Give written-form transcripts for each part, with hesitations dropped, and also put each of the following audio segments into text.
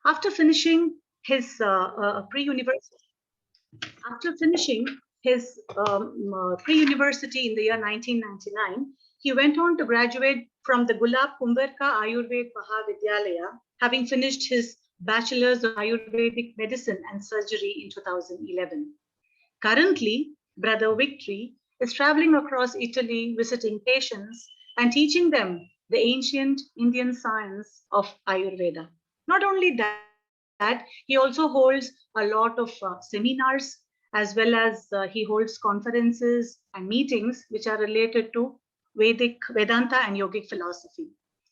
After finishing his pre-university, after finishing his pre-university in the year 1999, he went on to graduate from the Gulab Kumbharka Ayurveda Mahavidyalaya, having finished his Bachelor's of Ayurvedic Medicine and Surgery in 2011. Currently, Brother Victory is traveling across Italy, visiting patients and teaching them the ancient Indian science of Ayurveda. Not only that, he also holds a lot of seminars, as well as he holds conferences and meetings which are related to Vedic, Vedanta, and yogic philosophy.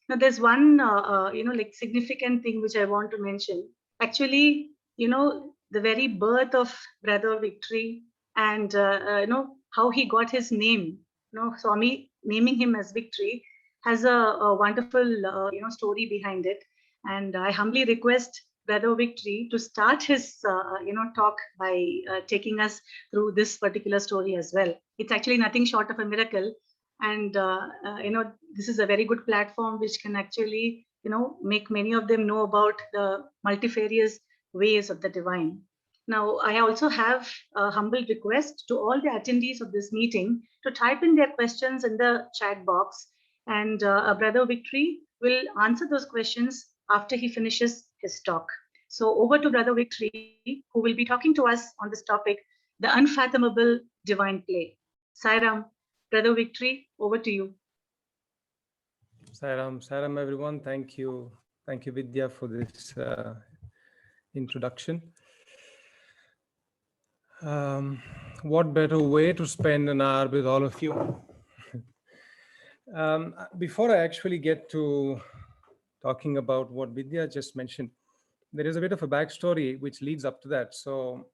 Now, there's one, like significant thing which I want to mention. Actually, the very birth of Brother Victory and how he got his name. Swami naming him as Victory has a wonderful story behind it, and I humbly request Brother Victory to start his talk by taking us through this particular story as well. It's actually nothing short of a miracle, and this is a very good platform which can actually make many of them know about the multifarious ways of the divine. Now, I also have a humble request to all the attendees of this meeting to type in their questions in the chat box, and Brother Victory will answer those questions after he finishes his talk. So, over to Brother Victory, who will be talking to us on this topic, the unfathomable divine play. Sairam, Brother Victory, over to you. Sairam, everyone. Thank you, Vidya, for this introduction. What better way to spend an hour with all of you? Before I actually get to talking about what Vidya just mentioned, there is a bit of a backstory which leads up to that. So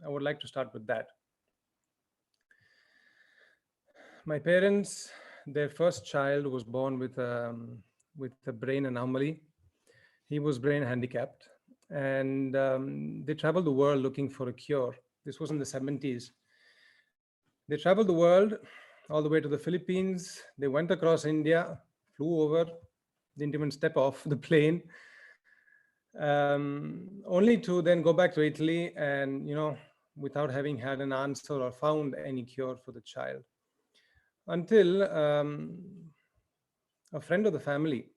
I would like to start with that. My parents, their first child was born with a brain anomaly. He was brain handicapped, and they traveled the world looking for a cure. This was in the 70s. They traveled the world all the way to the Philippines. They went across India, flew over, didn't even step off the plane, only to then go back to Italy and, without having had an answer or found any cure for the child. Until a friend of the family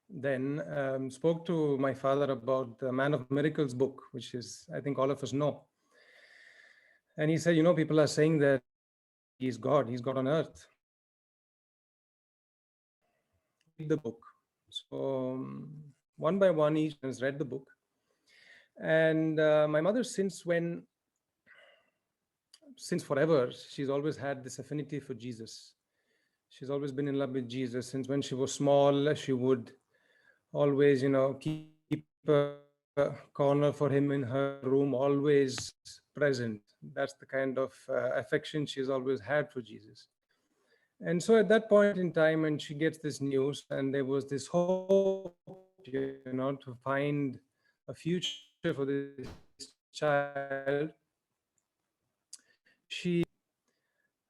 then spoke to my father about the Man of Miracles book, which is, I think all of us know. And he said, people are saying that he's God on earth. Read the book. So one by one, each has read the book. And my mother, since forever, she's always had this affinity for Jesus. She's always been in love with Jesus. Since when she was small, she would always, keep a corner for him in her room, always present. That's the kind of affection she's always had for Jesus. And so at that point in time, when she gets this news, and there was this hope, to find a future for this child,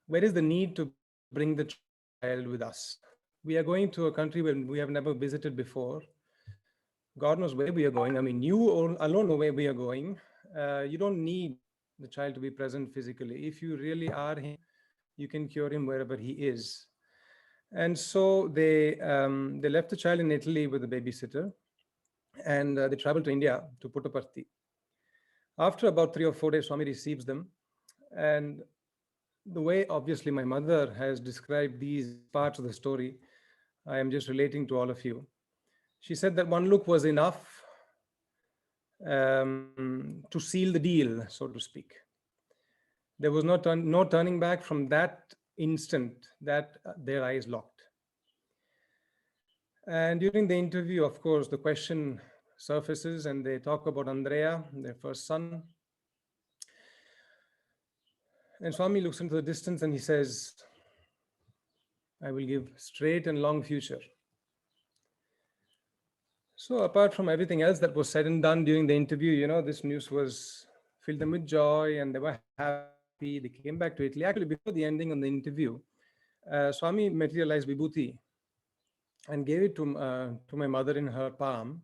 where is the need to bring the child with us? We are going to a country where we have never visited before. God knows where we are going. I mean, you alone know where we are going. You don't need the child to be present physically. If you really are him, you can cure him wherever he is. And so they left the child in Italy with a babysitter, and they traveled to India to Puttaparthi. After about 3 or 4 days, Swami receives them. And the way, obviously, my mother has described these parts of the story, I am just relating to all of you. She said that one look was enough to seal the deal, so to speak. There was no turning back from that instant that their eyes locked. And during the interview, of course, the question surfaces and they talk about Andrea, their first son. And Swami looks into the distance and he says, I will give straight and long future. So apart from everything else that was said and done during the interview, this news filled them with joy and they were happy. They came back to Italy. Actually, before the ending of the interview, Swami materialized Vibhuti and gave it to my mother in her palm.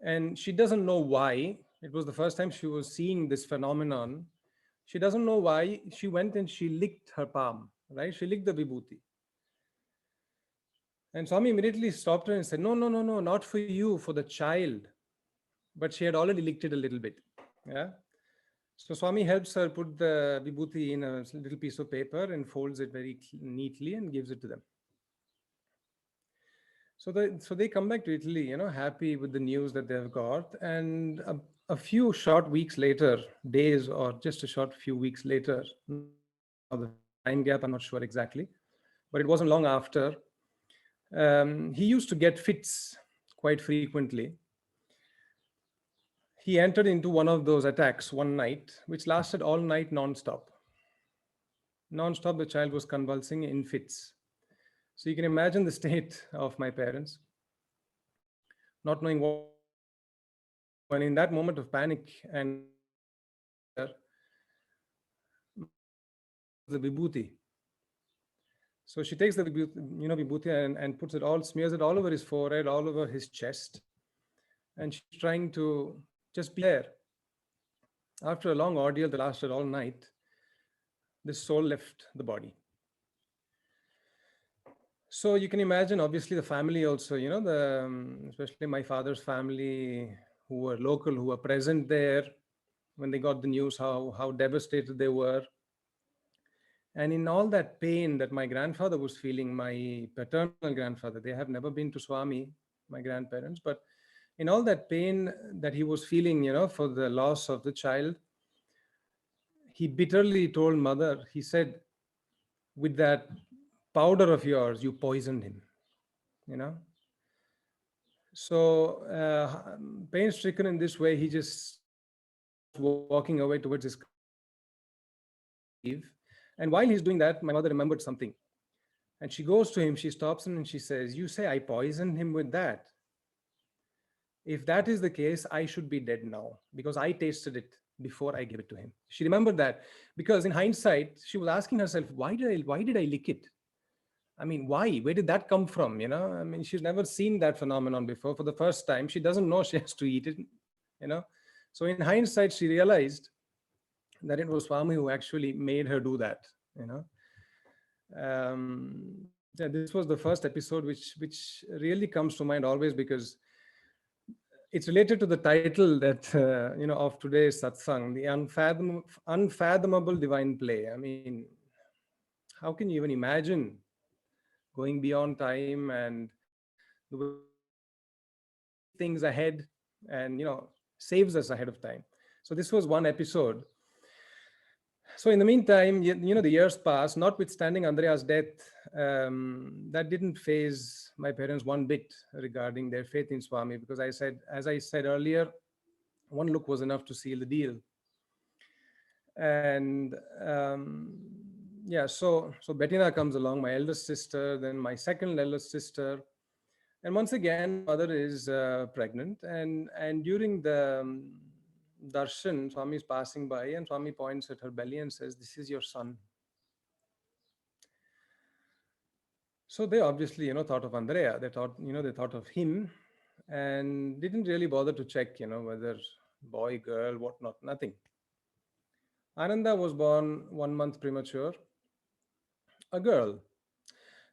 And she doesn't know why. It was the first time she was seeing this phenomenon. She doesn't know why. She went and she licked her palm, right? She licked the vibhuti. And Swami immediately stopped her and said, no, no, no, no, not for you, for the child. But she had already licked it a little bit. Yeah. So Swami helps her put the vibhuti in a little piece of paper and folds it very neatly and gives it to them. So they come back to Italy, happy with the news that they've got. And a few short weeks later, days or just a short few weeks later, now the time gap, I'm not sure exactly, but it wasn't long after, he used to get fits quite frequently. He entered into one of those attacks one night, which lasted all night non-stop. Non-stop, the child was convulsing in fits. So you can imagine the state of my parents, not knowing what to do. And in that moment of panic and the vibhuti. So she takes the vibhuti and puts it all, smears it all over his forehead, all over his chest. And she's trying to just be there. After a long ordeal that lasted all night, this soul left the body. So you can imagine, obviously, the family also, especially my father's family, who were local, who were present there when they got the news, how devastated they were. And in all that pain that my grandfather was feeling, my paternal grandfather, they have never been to Swami, my grandparents, but in all that pain that he was feeling, for the loss of the child, he bitterly told mother, he said, with that powder of yours, you poisoned him, you know. So pain stricken in this way, he just walking away towards his cave. And while he's doing that, my mother remembered something. And she goes to him, she stops him and she says, you say I poisoned him with that. If that is the case, I should be dead now because I tasted it before I gave it to him. She remembered that because in hindsight, she was asking herself, why did I lick it? I mean, why? Where did that come from? I mean, she's never seen that phenomenon before. For the first time, she doesn't know she has to eat it, So in hindsight, she realized that it was Swami who actually made her do that, Yeah, this was the first episode which really comes to mind always because it's related to the title that of today's satsang, the unfathomable divine play. I mean, how can you even imagine going beyond time and the way things ahead and saves us ahead of time? So this was one episode. So in the meantime, the years passed. Notwithstanding Andrea's death, that didn't faze my parents one bit regarding their faith in Swami, because as I said earlier, one look was enough to seal the deal. And so Bettina comes along, my eldest sister, then my second eldest sister, and once again, my mother is pregnant, and during the darshan, Swami is passing by, and Swami points at her belly and says, "This is your son." So they obviously, thought of Andrea. They thought of him, and didn't really bother to check, whether boy, girl, whatnot, nothing. Ananda was born 1 month premature, a girl.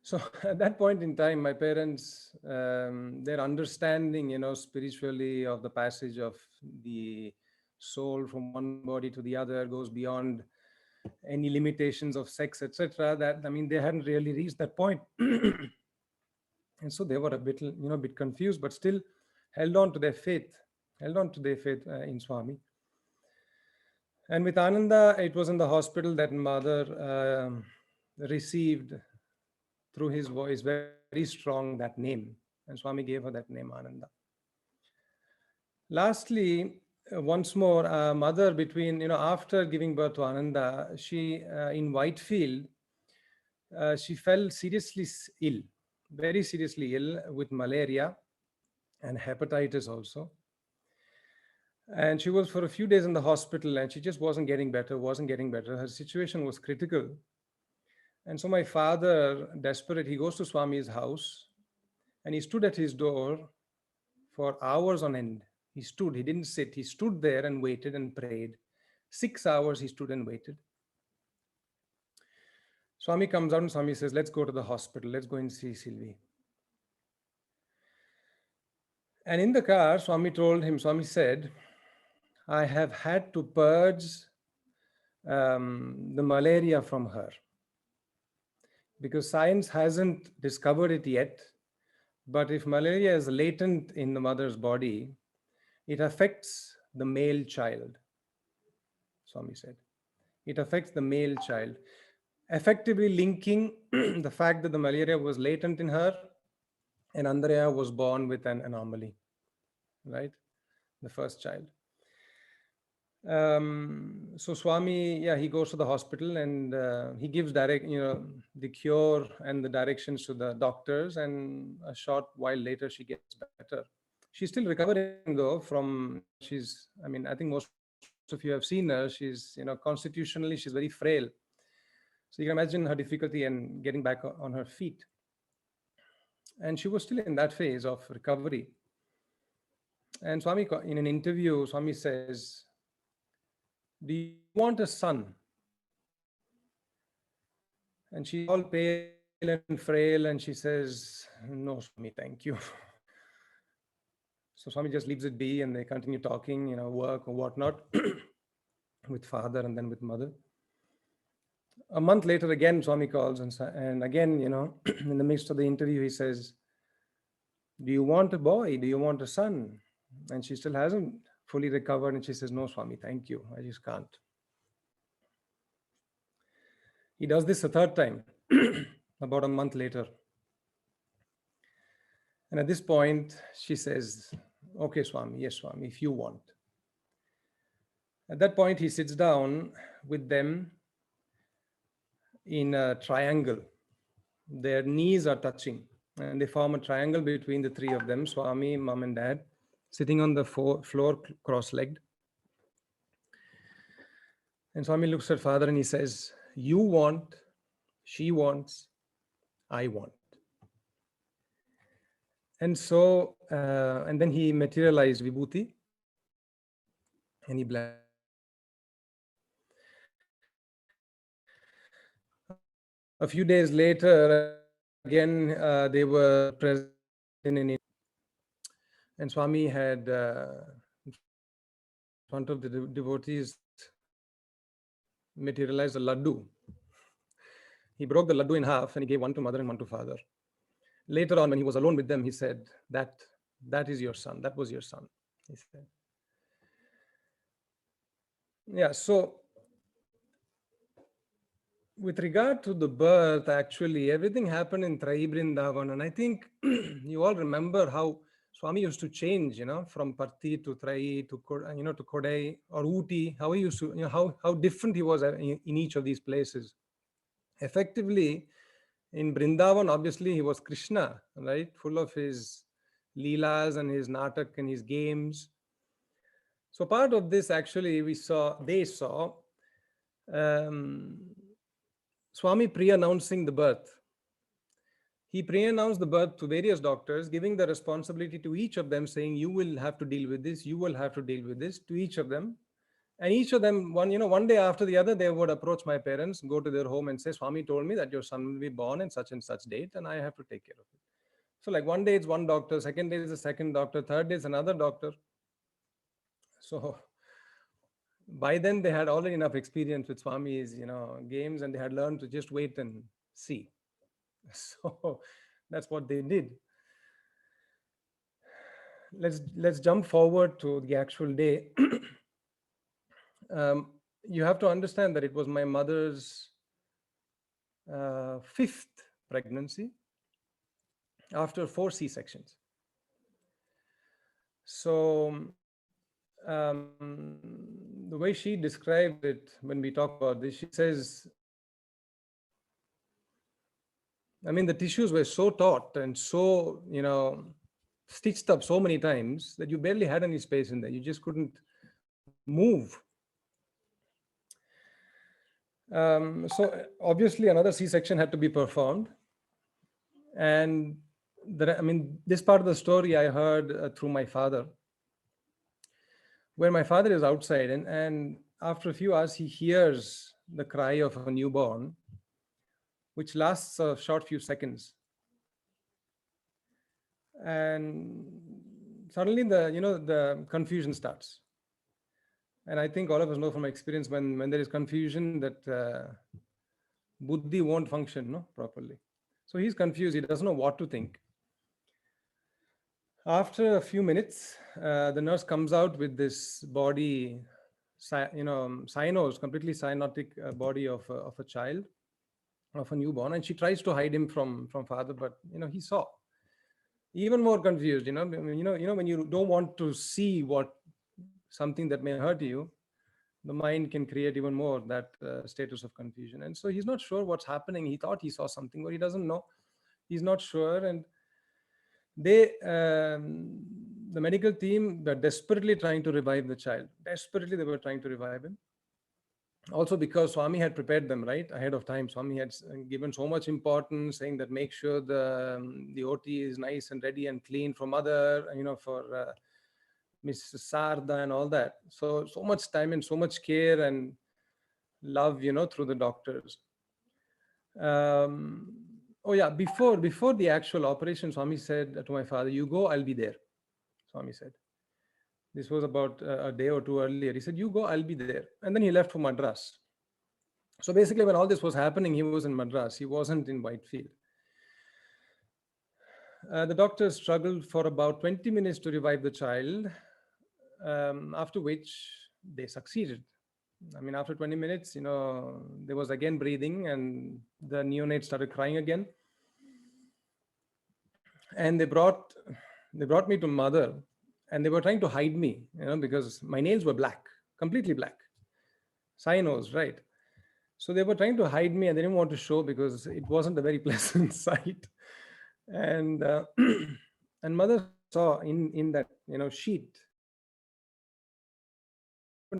So at that point in time, my parents, their understanding, spiritually of the passage of the soul from one body to the other goes beyond any limitations of sex, etc. That, I mean, they hadn't really reached that point. And so they were a bit confused, but still held on to their faith in Swami. And with Ananda, it was in the hospital that mother received through his voice very strong that name, and Swami gave her that name, Ananda. Lastly, once more, mother after giving birth to Ananda, she in Whitefield, she fell seriously ill, very seriously ill with malaria and hepatitis also. And she was for a few days in the hospital, and she just wasn't getting better. Her situation was critical. And so my father, desperate, he goes to Swami's house, and he stood at his door for hours on end, He stood, he didn't sit. He stood there and waited and prayed. 6 hours he stood and waited. Swami comes out and Swami says, let's go to the hospital. Let's go and see Sylvie. And in the car, Swami said, I have had to purge the malaria from her, because science hasn't discovered it yet. But if malaria is latent in the mother's body, it affects the male child, Swami said. It affects the male child, effectively linking the fact that the malaria was latent in her and Andrea was born with an anomaly, right? The first child. So Swami, he goes to the hospital and he gives the cure and the directions to the doctors, and a short while later she gets better. She's still recovering though I think most of you have seen her. She's, constitutionally she's very frail. So you can imagine her difficulty in getting back on her feet. And she was still in that phase of recovery. And Swami, in an interview, Swami says, do you want a son? And she's all pale and frail, and she says, no, Swami, thank you. So Swami just leaves it be, and they continue talking, work or whatnot with father and then with mother. A month later, again, Swami calls, and again, in the midst of the interview, he says, do you want a boy? Do you want a son? And she still hasn't fully recovered, and she says, no, Swami, thank you. I just can't. He does this a third time, about a month later. And at this point, she says, okay, Swami, yes, Swami, if you want. At that point, he sits down with them in a triangle. Their knees are touching, and they form a triangle between the three of them, Swami, mom, and dad, sitting on the floor cross-legged. And Swami looks at father and he says, you want, she wants, I want. And so, and then he materialized Vibhuti and he blessed. A few days later, again, they were present in India. And Swami had, in front of the devotees, materialized a laddu. He broke the laddu in half and he gave one to mother and one to father. Later on, when he was alone with them, he said, that is your son. That was your son, he said. Yeah, so with regard to the birth, actually, everything happened in Trai Brindavan. And I think you all remember how Swami used to change, from Parthi to Trai to Kodai or Uti, how he used to, how different he was in each of these places. Effectively, in Brindavan, obviously, he was Krishna, right? Full of his leelas and his natak and his games. So part of this, actually, they saw Swami pre-announcing the birth. He pre-announced the birth to various doctors, giving the responsibility to each of them, saying, you will have to deal with this, you will have to deal with this, to each of them. And each of them, one day after the other, they would approach my parents, go to their home and say, Swami told me that your son will be born in such and such date, and I have to take care of it. So like one day it's one doctor, second day is the second doctor, third day is another doctor. So by then they had already enough experience with Swami's, games, and they had learned to just wait and see. So that's what they did. Let's jump forward to the actual day. You have to understand that it was my mother's 5th pregnancy after 4 C-sections. So the way she described it when we talk about this, she says, the tissues were so taut and so, stitched up so many times that you barely had any space in there. You just couldn't move. So obviously another C-section had to be performed. And this part of the story I heard through my father. where my father is outside, and after a few hours he hears the cry of a newborn, which lasts a short few seconds. And suddenly the confusion starts. And I think all of us know from experience, when there is confusion, that buddhi won't function properly. So he's confused, he doesn't know what to think. After a few minutes, the nurse comes out with this body, cynos, completely cyanotic body of a child, of a newborn, and she tries to hide him from father, but he saw. Even more confused, when you don't want to see something that may hurt you, the mind can create even more that status of confusion. And so he's not sure what's happening. He thought he saw something, but he doesn't know. He's not sure. And the medical team were desperately trying to revive the child. Desperately, they were trying to revive him. Also because Swami had prepared them right ahead of time. Swami had given so much importance, saying that make sure the OT is nice and ready and clean for mother, for Miss Sarda and all that. So much time and so much care and love, through the doctors. Oh yeah, before the actual operation, Swami said to my father, "You go, I'll be there." Swami said. This was about a day or two earlier. He said, "You go, I'll be there." And then he left for Madras. So basically, when all this was happening, he was in Madras. He wasn't in Whitefield. The doctors struggled for about 20 minutes to revive the child, after which they succeeded. I mean, after 20 minutes, there was again breathing, and the neonate started crying again. And they brought me to mother, and they were trying to hide me, because my nails were black, completely black. Cynos, right? So they were trying to hide me, and they didn't want to show because it wasn't a very pleasant sight. And and mother saw in that sheet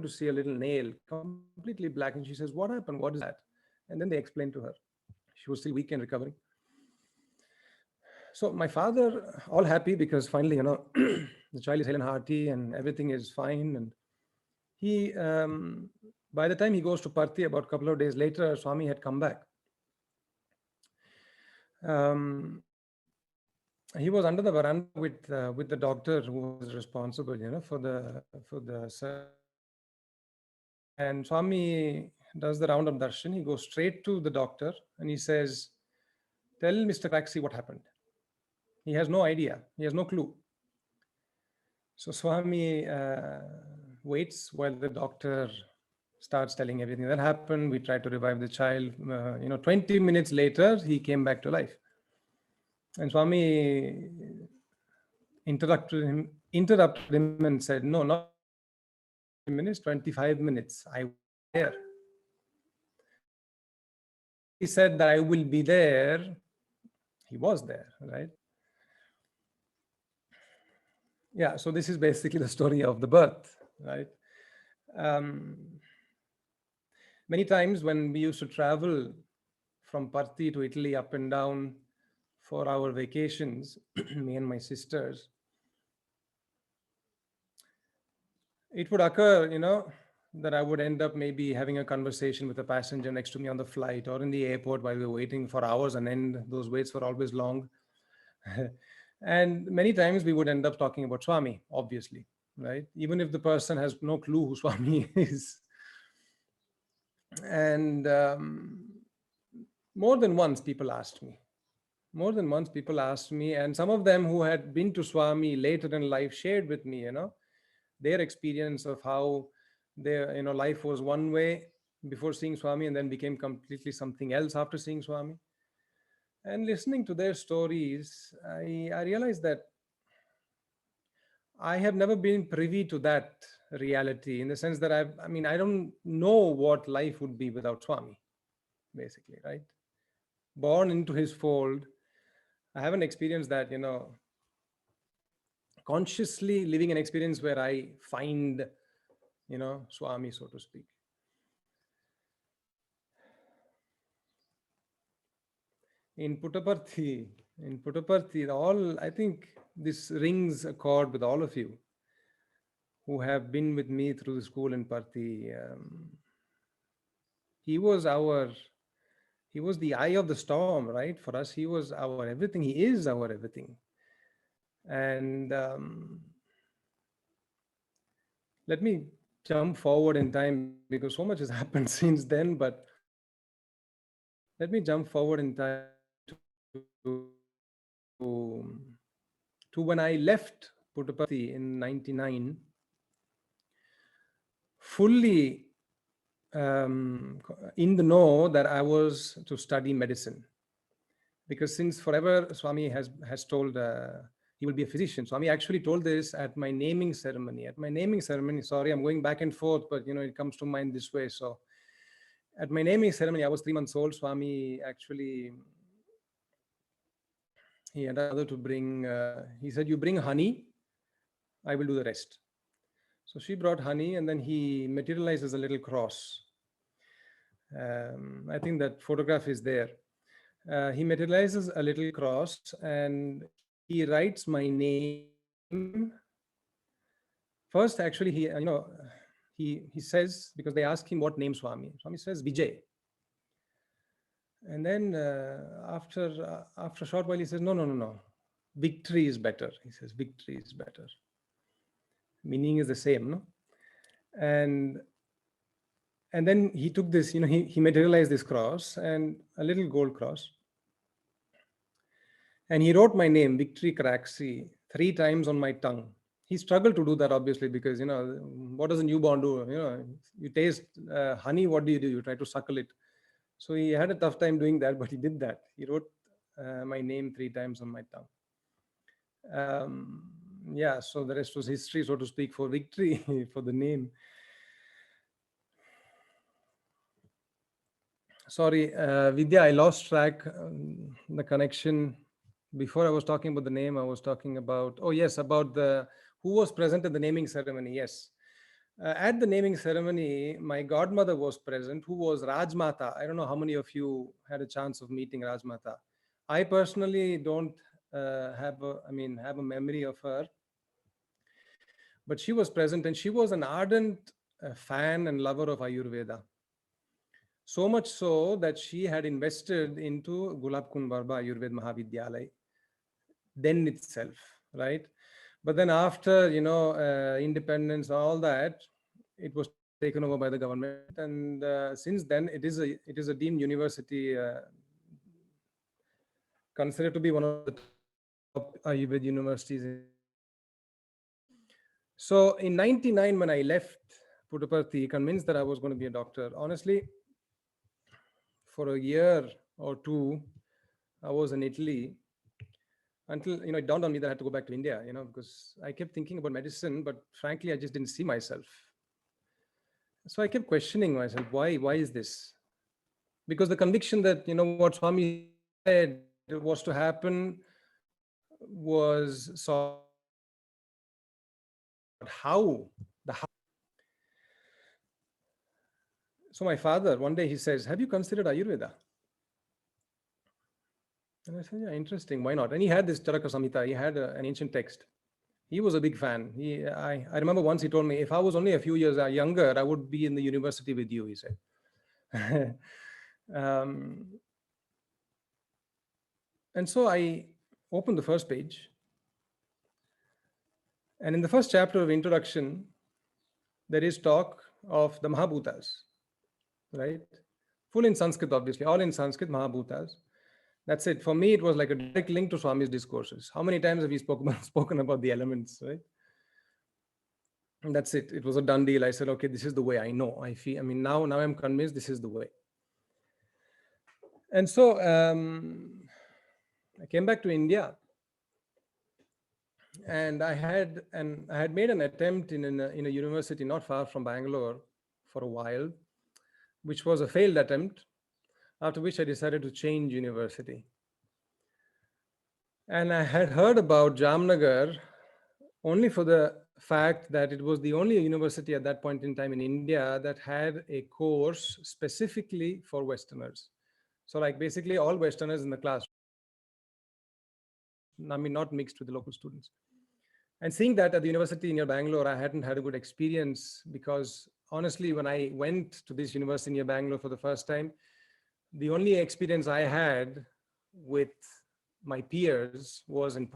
to see a little nail completely black, and she says, "What happened? What is that?" And then they explained to her. She was still weak and recovering. So my father, all happy because finally, the child is hale and hearty and everything is fine. And he, by the time he goes to Parthi, about a couple of days later, Swami had come back. He was under the veranda with the doctor who was responsible, for the and Swami does the round of darshan. He goes straight to the doctor and he says, "Tell Mr. Craxi what happened." He has no idea. He has no clue. So Swami waits while the doctor starts telling everything that happened. We tried to revive the child. 20 minutes later, he came back to life. And Swami interrupted him and said, "No, not minutes, 25 minutes. I was there." He said that I will be there. He was there, right? Yeah, so this is basically the story of the birth, right? Many times when we used to travel from Parthi to Italy up and down for our vacations, me and my sisters, it would occur, that I would end up maybe having a conversation with a passenger next to me on the flight or in the airport while we were waiting for hours on end. Those waits were always long. And many times we would end up talking about Swami, obviously, right? Even if the person has no clue who Swami is. And more than once people asked me, and some of them who had been to Swami later in life shared with me, their experience of how their, life was one way before seeing Swami and then became completely something else after seeing Swami. And listening to their stories, I realized that I have never been privy to that reality, in the sense that I don't know what life would be without Swami, basically, right? Born into his fold, I haven't experienced that, consciously living an experience where I find, Swami, so to speak. In Puttaparthi, I think this rings a chord with all of you who have been with me through the school in Parthi. He was the eye of the storm, right? For us, he was our everything. He is our everything. And let me jump forward in time because so much has happened since then. But let me jump forward in time to when I left Puttaparthi in '99, fully in the know that I was to study medicine. Because since forever Swami has told he will be a physician. Swami actually told this at my naming ceremony. At my naming ceremony, sorry, I'm going back and forth, but it comes to mind this way. So at my naming ceremony, I was 3 months old. Swami actually, he had another to bring, he said, you bring honey, I will do the rest. So she brought honey, and then he materializes a little cross. I think that photograph is there. He materializes a little cross and he writes my name. First, actually, he says, because they ask him what name Swami. Swami says Vijay. And then after a short while, he says, no. Victory is better. He says, victory is better. Meaning is the same, no? And then he took this, he materialized this cross and a little gold cross. And he wrote my name, Victory Craxi, 3 times on my tongue. He struggled to do that, obviously, because, what does a newborn do? You taste honey, what do? You try to suckle it. So he had a tough time doing that, but he did that. He wrote my name 3 times on my tongue. Yeah, so the rest was history, so to speak, for victory, for the name. Sorry, Vidya, I lost track, the connection. Before I was talking about the name, I was talking about, about who was present at the naming ceremony. Yes. At the naming ceremony, my godmother was present, who was Rajmata. I don't know how many of you had a chance of meeting Rajmata. I personally don't have a memory of her, but she was present, and she was an ardent fan and lover of Ayurveda. So much so that she had invested into Gulab Kund Barba Ayurveda Mahavidyalaya then itself, right? But then after, independence, all that, it was taken over by the government. And since then, it is a deemed university, considered to be one of the top Ayurveda universities. So in '99, when I left Puttaparthi, convinced that I was going to be a doctor, honestly, for a year or two, I was in Italy until, it dawned on me that I had to go back to India, because I kept thinking about medicine, but frankly, I just didn't see myself. So I kept questioning myself, why is this? Because the conviction that, what Swami said was to happen was sort of how. So my father, one day he says, have you considered Ayurveda? And I said, yeah, interesting, why not? And he had this Charaka Samhita, he had an ancient text. He was a big fan. I remember once he told me, if I was only a few years younger, I would be in the university with you, he said. And so I opened the first page. And in the first chapter of introduction, there is talk of the Mahabhutas, right? Full in Sanskrit, obviously, all in Sanskrit, Mahabhutas. That's it. For me, it was like a direct link to Swami's discourses. How many times have we spoken about the elements, right? And that's it. It was a done deal. I said, okay, this is the way I know. I feel, now I'm convinced this is the way. And so I came back to India, and I had made an attempt in a university not far from Bangalore for a while, which was a failed attempt, after which I decided to change university. And I had heard about Jamnagar only for the fact that it was the only university at that point in time in India that had a course specifically for Westerners. So like basically all Westerners in the class, not mixed with the local students. And seeing that at the university near Bangalore, I hadn't had a good experience, because honestly, when I went to this university near Bangalore for the first time, the only experience I had with my peers was in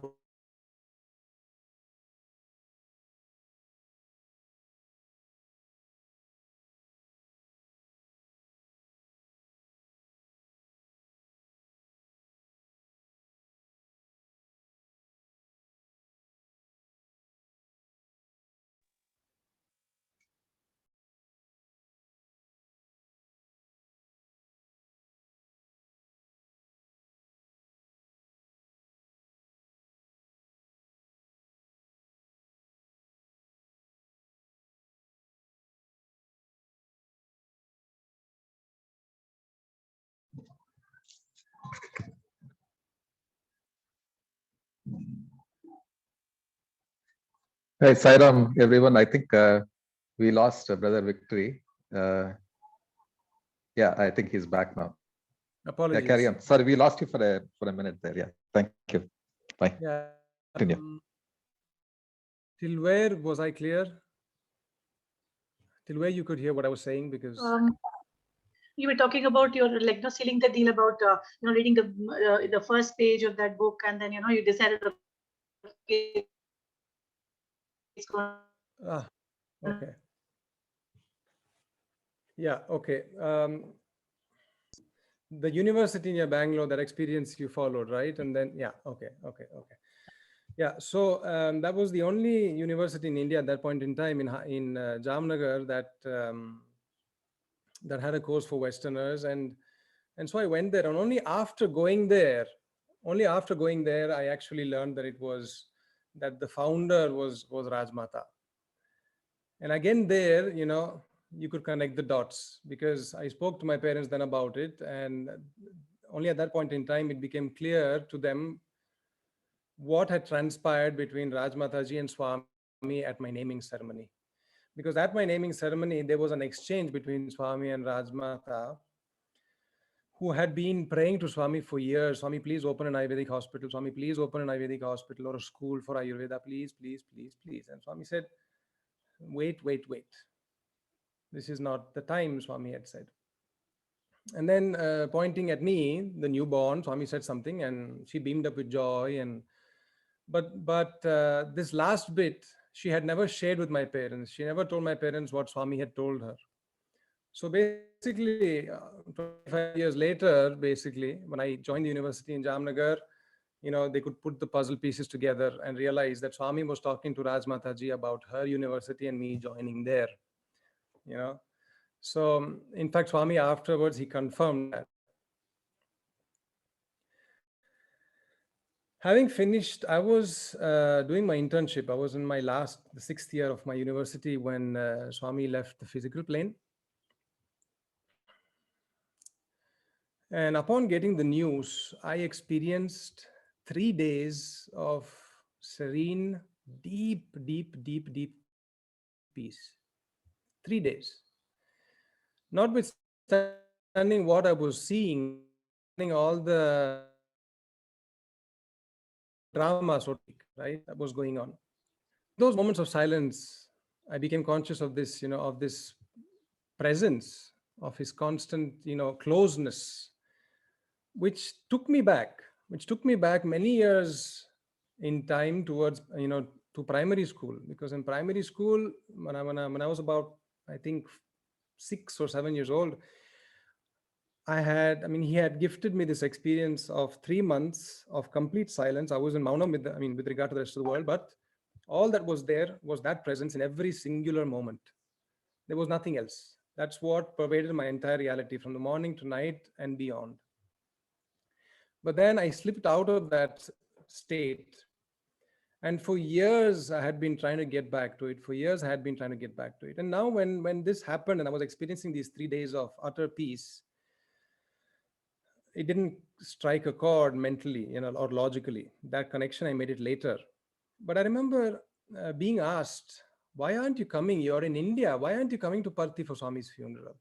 Hey, Sairam, everyone. I think we lost Brother Victory. Uh, yeah, I think he's back now. Yeah, carry apologies. on. Sorry, we lost you for a minute there. Yeah, thank you. Bye. Yeah. Continue. Till where was I clear? Till where you could hear what I was saying? Because You were talking about your, like, sealing the deal about reading the first page of that book, and then you decided, okay, it's going to okay. Yeah, okay. The university near Bangalore, that experience you followed, right? And then, yeah, okay. Yeah, so that was the only university in India at that point in time in Jamnagar that had a course for Westerners, and so I went there, and only after going there, I actually learned that the founder was Rajmata. And again, there, you could connect the dots, because I spoke to my parents then about it, and only at that point in time it became clear to them what had transpired between Rajmataji and Swami at my naming ceremony. Because at my naming ceremony, there was an exchange between Swami and Rajmata, who had been praying to Swami for years. Swami, please open an Ayurvedic hospital. Swami, please open an Ayurvedic hospital or a school for Ayurveda. Please, please, please, please. And Swami said, wait. This is not the time, Swami had said. And then pointing at me, the newborn, Swami said something, and she beamed up with joy. But this last bit, she had never shared with my parents. She never told my parents what Swami had told her. So basically, 25 years later, basically, when I joined the university in Jamnagar, they could put the puzzle pieces together and realize that Swami was talking to Raj Mataji about her university and me joining there. So in fact, Swami afterwards, he confirmed that. Having finished, I was doing my internship. I was in the 6th year of my university when Swami left the physical plane. And upon getting the news, I experienced 3 days of serene, deep peace. 3 days. Notwithstanding what I was seeing, all the drama, so to speak, right, that was going on. Those moments of silence, I became conscious of this, of this presence, of his constant, closeness, which took me back many years in time towards, to primary school. Because in primary school, when I was about, I think, 6 or 7 years old, he had gifted me this experience of 3 months of complete silence. I was in Maunam with regard to the rest of the world, but all that was there was that presence in every singular moment. There was nothing else. That's what pervaded my entire reality from the morning to night and beyond. But then I slipped out of that state. And for years, I had been trying to get back to it. And now when this happened and I was experiencing these 3 days of utter peace, it didn't strike a chord mentally, or logically. That connection, I made it later. But I remember being asked, why aren't you coming? You're in India. Why aren't you coming to Parthi for Swami's funeral?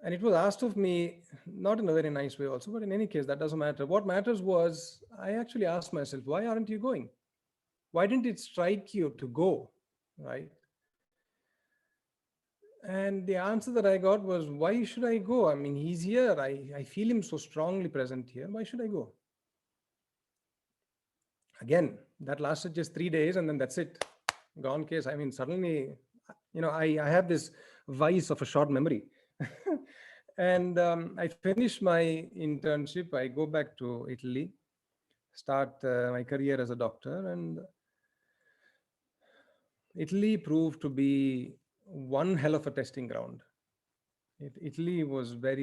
And it was asked of me, not in a very nice way also, but in any case, that doesn't matter. What matters was, I actually asked myself, why aren't you going? Why didn't it strike you to go, right? And the answer that I got was, why should I go? I mean, he's here. I feel him so strongly present here. Why should I go? Again, that lasted just 3 days, and then that's it. Gone case. I mean, suddenly, I have this vice of a short memory. And I finished my internship. I go back to Italy, start my career as a doctor, and Italy proved to be one hell of a testing ground. Italy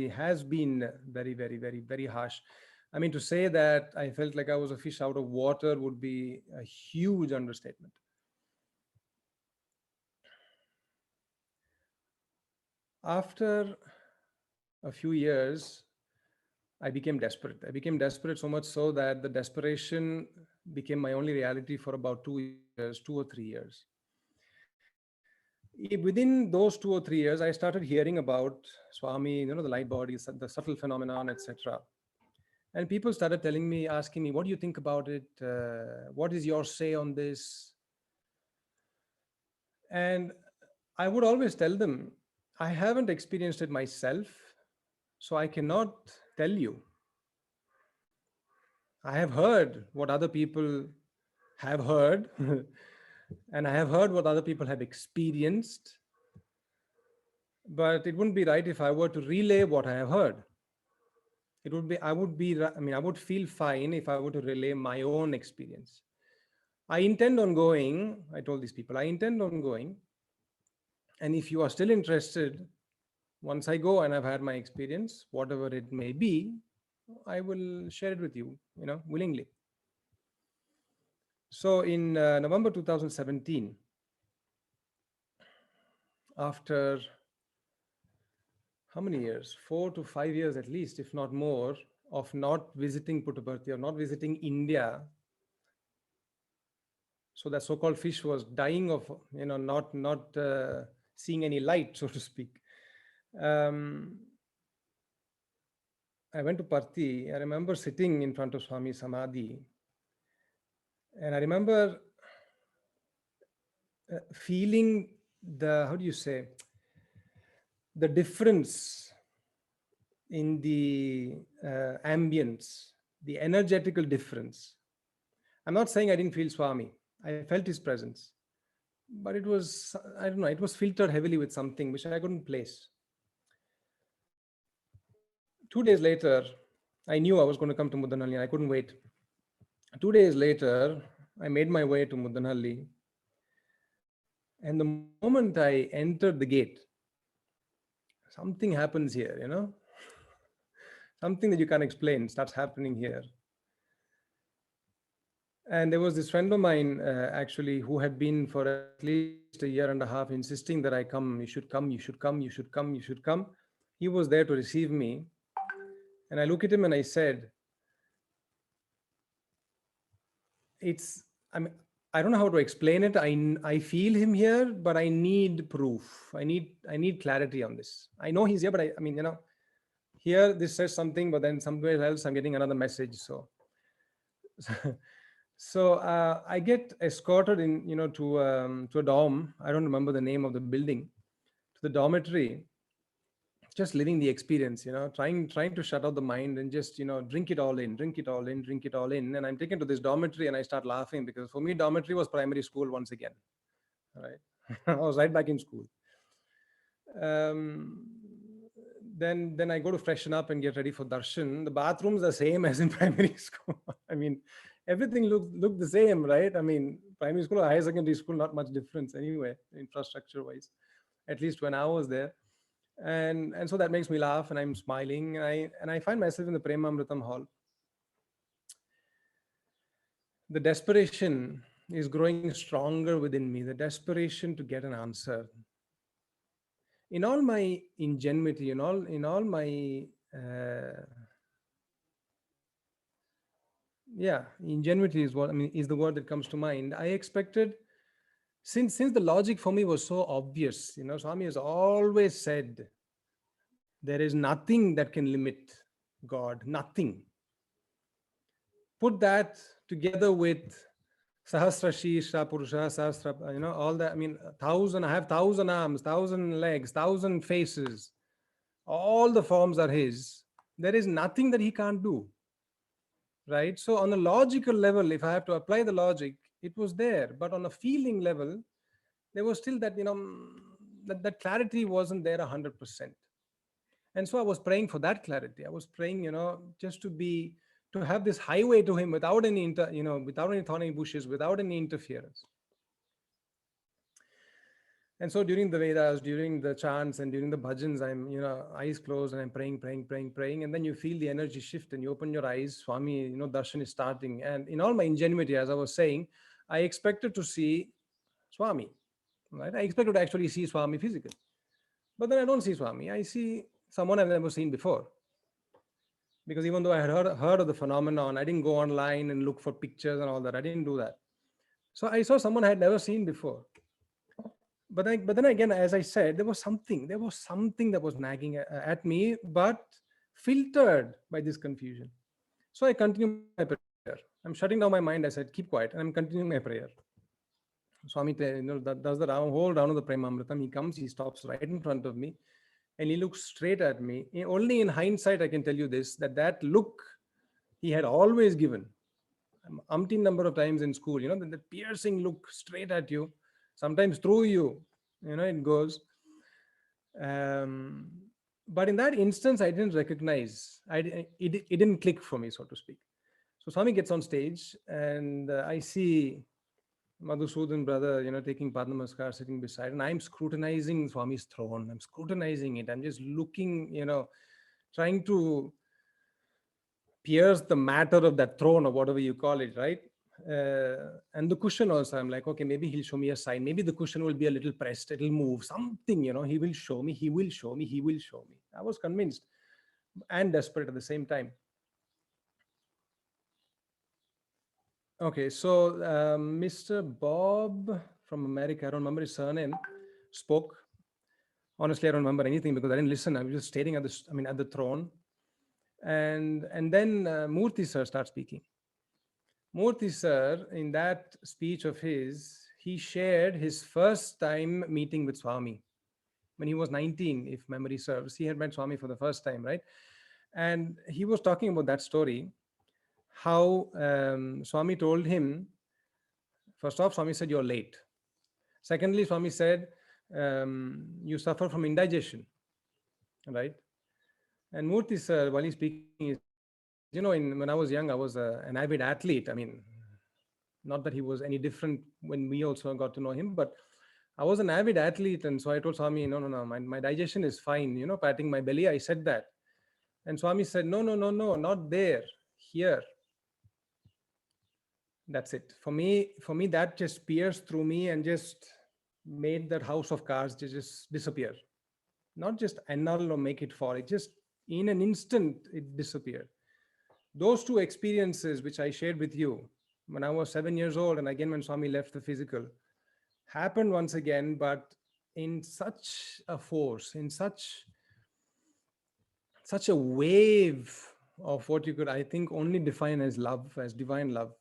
has been very, very, very, very harsh. I mean, to say that I felt like I was a fish out of water would be a huge understatement. After a few years, I became desperate. I became desperate so much so that the desperation became my only reality for about 2 years, 2 or 3 years. Within those 2 or 3 years, I started hearing about Swami, the light bodies, the subtle phenomenon, etc. And people started asking me, what do you think about it? What is your say on this? And I would always tell them, I haven't experienced it myself, so I cannot tell you. I have heard what other people have heard, and I have heard what other people have experienced. But it wouldn't be right if I were to relay what I have heard. I would feel fine if I were to relay my own experience. I intend on going, I told these people, I intend on going. And if you are still interested, once I go and I've had my experience, whatever it may be, I will share it with you, willingly. So in November 2017, after how many years? 4 to 5 years at least, if not more, of not visiting Puttaparthi or not visiting India. So that so-called fish was dying of, not seeing any light, so to speak. I went to Parthi. I remember sitting in front of Swami Samadhi. And I remember feeling the difference in the ambience, the energetical difference. I'm not saying I didn't feel Swami. I felt his presence. But it was, I don't know, it was filtered heavily with something which I couldn't place. 2 days later, I knew I was going to come to Mudanhalli and I couldn't wait. 2 days later, I made my way to Mudanhalli. And the moment I entered the gate, something happens here, something that you can't explain starts happening here. And there was this friend of mine, actually, who had been for at least a year and a half insisting that I come, you should come, you should come, you should come, you should come. He was there to receive me. And I look at him and I said, I don't know how to explain it. I feel him here, but I need proof. I need clarity on this. I know he's here, but here this says something, but then somewhere else I'm getting another message. So I get escorted in, to a dorm. I don't remember the name of the building, to the dormitory. Just living the experience, trying to shut out the mind and just, drink it all in. And I'm taken to this dormitory and I start laughing because for me, dormitory was primary school once again. All right. I was right back in school. Then I go to freshen up and get ready for darshan. The bathroom's the same as in primary school. I mean, everything looked the same, right? I mean, primary school or higher secondary school, not much difference anyway, infrastructure wise, at least when I was there. And so that makes me laugh and I'm smiling and I find myself in the Prema hall. The desperation is growing stronger within me, the desperation to get an answer. In all my ingenuity, in all my ingenuity is the word that comes to mind. I expected, since the logic for me was so obvious, Swami has always said, there is nothing that can limit God, nothing. Put that together with Sahasra Shisha, Purusha, Sahasra, all that. I mean, I have 1,000 arms, 1,000 legs, 1,000 faces. All the forms are his. There is nothing that he can't do. Right? So on a logical level, if I have to apply the logic, it was there. But on a feeling level, there was still that, that clarity wasn't there 100%. And so I was praying for that clarity. I was praying, just to have this highway to him without any, without any thorny bushes, without any interference. And so during the Vedas, during the chants and during the bhajans, I'm, eyes closed and I'm praying. And then you feel the energy shift and you open your eyes, Swami, darshan is starting. And in all my ingenuity, as I was saying, I expected to see Swami, right? I expected to actually see Swami physically. But then I don't see Swami. I see someone I've never seen before. Because even though I had heard of the phenomenon, I didn't go online and look for pictures and all that. I didn't do that. So I saw someone I had never seen before. But then again, as I said, there was something that was nagging at me, but filtered by this confusion. So I continued my prayer. I'm shutting down my mind. I said, keep quiet. And I'm continuing my prayer. Swami does the whole round of the Prema Amritam. He comes, he stops right in front of me, and he looks straight at me. Only in hindsight, I can tell you this, that look he had always given. Umpteen number of times in school, the piercing look straight at you, sometimes through you, it goes. But in that instance, I didn't recognize, it didn't click for me, so to speak. So Swami gets on stage and I see Madhusudan brother, taking Padnamaskar, sitting beside, and I'm scrutinizing Swami's throne. I'm scrutinizing it. I'm just looking, trying to pierce the matter of that throne or whatever you call it, right? And the cushion also, I'm like, okay, maybe he'll show me a sign. Maybe the cushion will be a little pressed. It'll move. Something, he will show me. He will show me. He will show me. I was convinced and desperate at the same time. Okay, so Mr. Bob from America, I don't remember his surname, spoke. Honestly, I don't remember anything because I didn't listen. I was just staring at the throne. And then Murthy sir starts speaking. Murthy sir, in that speech of his, he shared his first time meeting with Swami. When he was 19, if memory serves, he had met Swami for the first time, right? And he was talking about that story, how Swami told him, first off, Swami said, you're late. Secondly, Swami said, you suffer from indigestion, right? And Murthy sir, while he's speaking, when I was young, I was an avid athlete. I mean, not that he was any different when we also got to know him, but I was an avid athlete. And so I told Swami, no, my digestion is fine, patting my belly. I said that. And Swami said, no, not there, here. That's it. For me, that just pierced through me and just made that house of cards just disappear. Not just annul or make it fall. It just, in an instant, it disappeared. Those two experiences, which I shared with you when I was 7 years old, and again when Swami left the physical, happened once again, but in such a force, in such a wave of what you could, I think, only define as love, as divine love.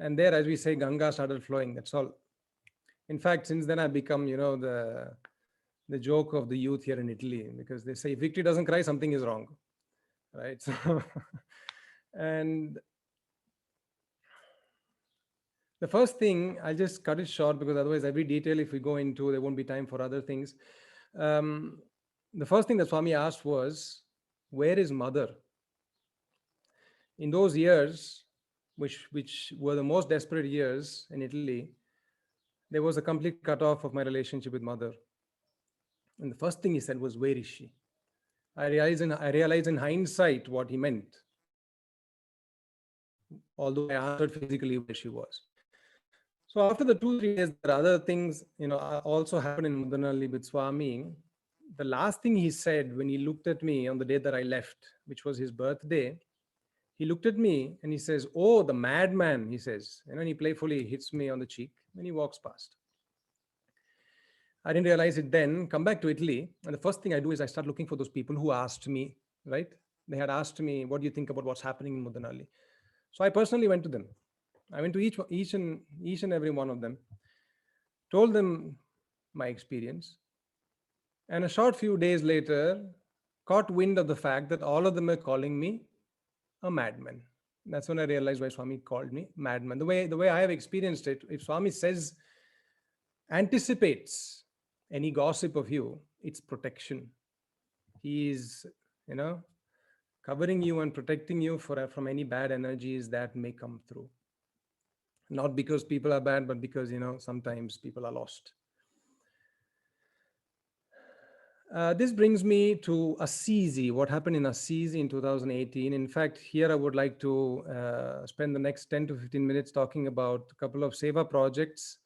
And there, as we say, Ganga started flowing. That's all. In fact, since then I've become, the joke of the youth here in Italy, because they say, if victory doesn't cry, something is wrong, right? So, and the first thing, I'll just cut it short because otherwise every detail, if we go into, there won't be time for other things. The first thing that Swami asked was, where is mother? In those years, which were the most desperate years in Italy, there was a complete cutoff of my relationship with mother. And the first thing he said was, where is she? I realize in hindsight what he meant. Although I answered physically where she was. So after the 2-3 days, there are other things, also happened in Mudanalli with Swami. The last thing he said when he looked at me on the day that I left, which was his birthday, he looked at me and he says, oh, the madman, he says. And he playfully hits me on the cheek and he walks past. I didn't realize it then, come back to Italy. And the first thing I do is I start looking for those people who asked me, right? They had asked me, what do you think about what's happening in Mudanalli? So I personally went to them. I went to each and every one of them, told them my experience, and a short few days later, caught wind of the fact that all of them are calling me a madman. That's when I realized why Swami called me madman. The way I have experienced it, if Swami anticipates any gossip of you, it's protection. He is, covering you and protecting you from any bad energies that may come through. Not because people are bad, but because, sometimes people are lost. This brings me to Assisi, what happened in Assisi in 2018. In fact, here I would like to spend the next 10 to 15 minutes talking about a couple of Seva projects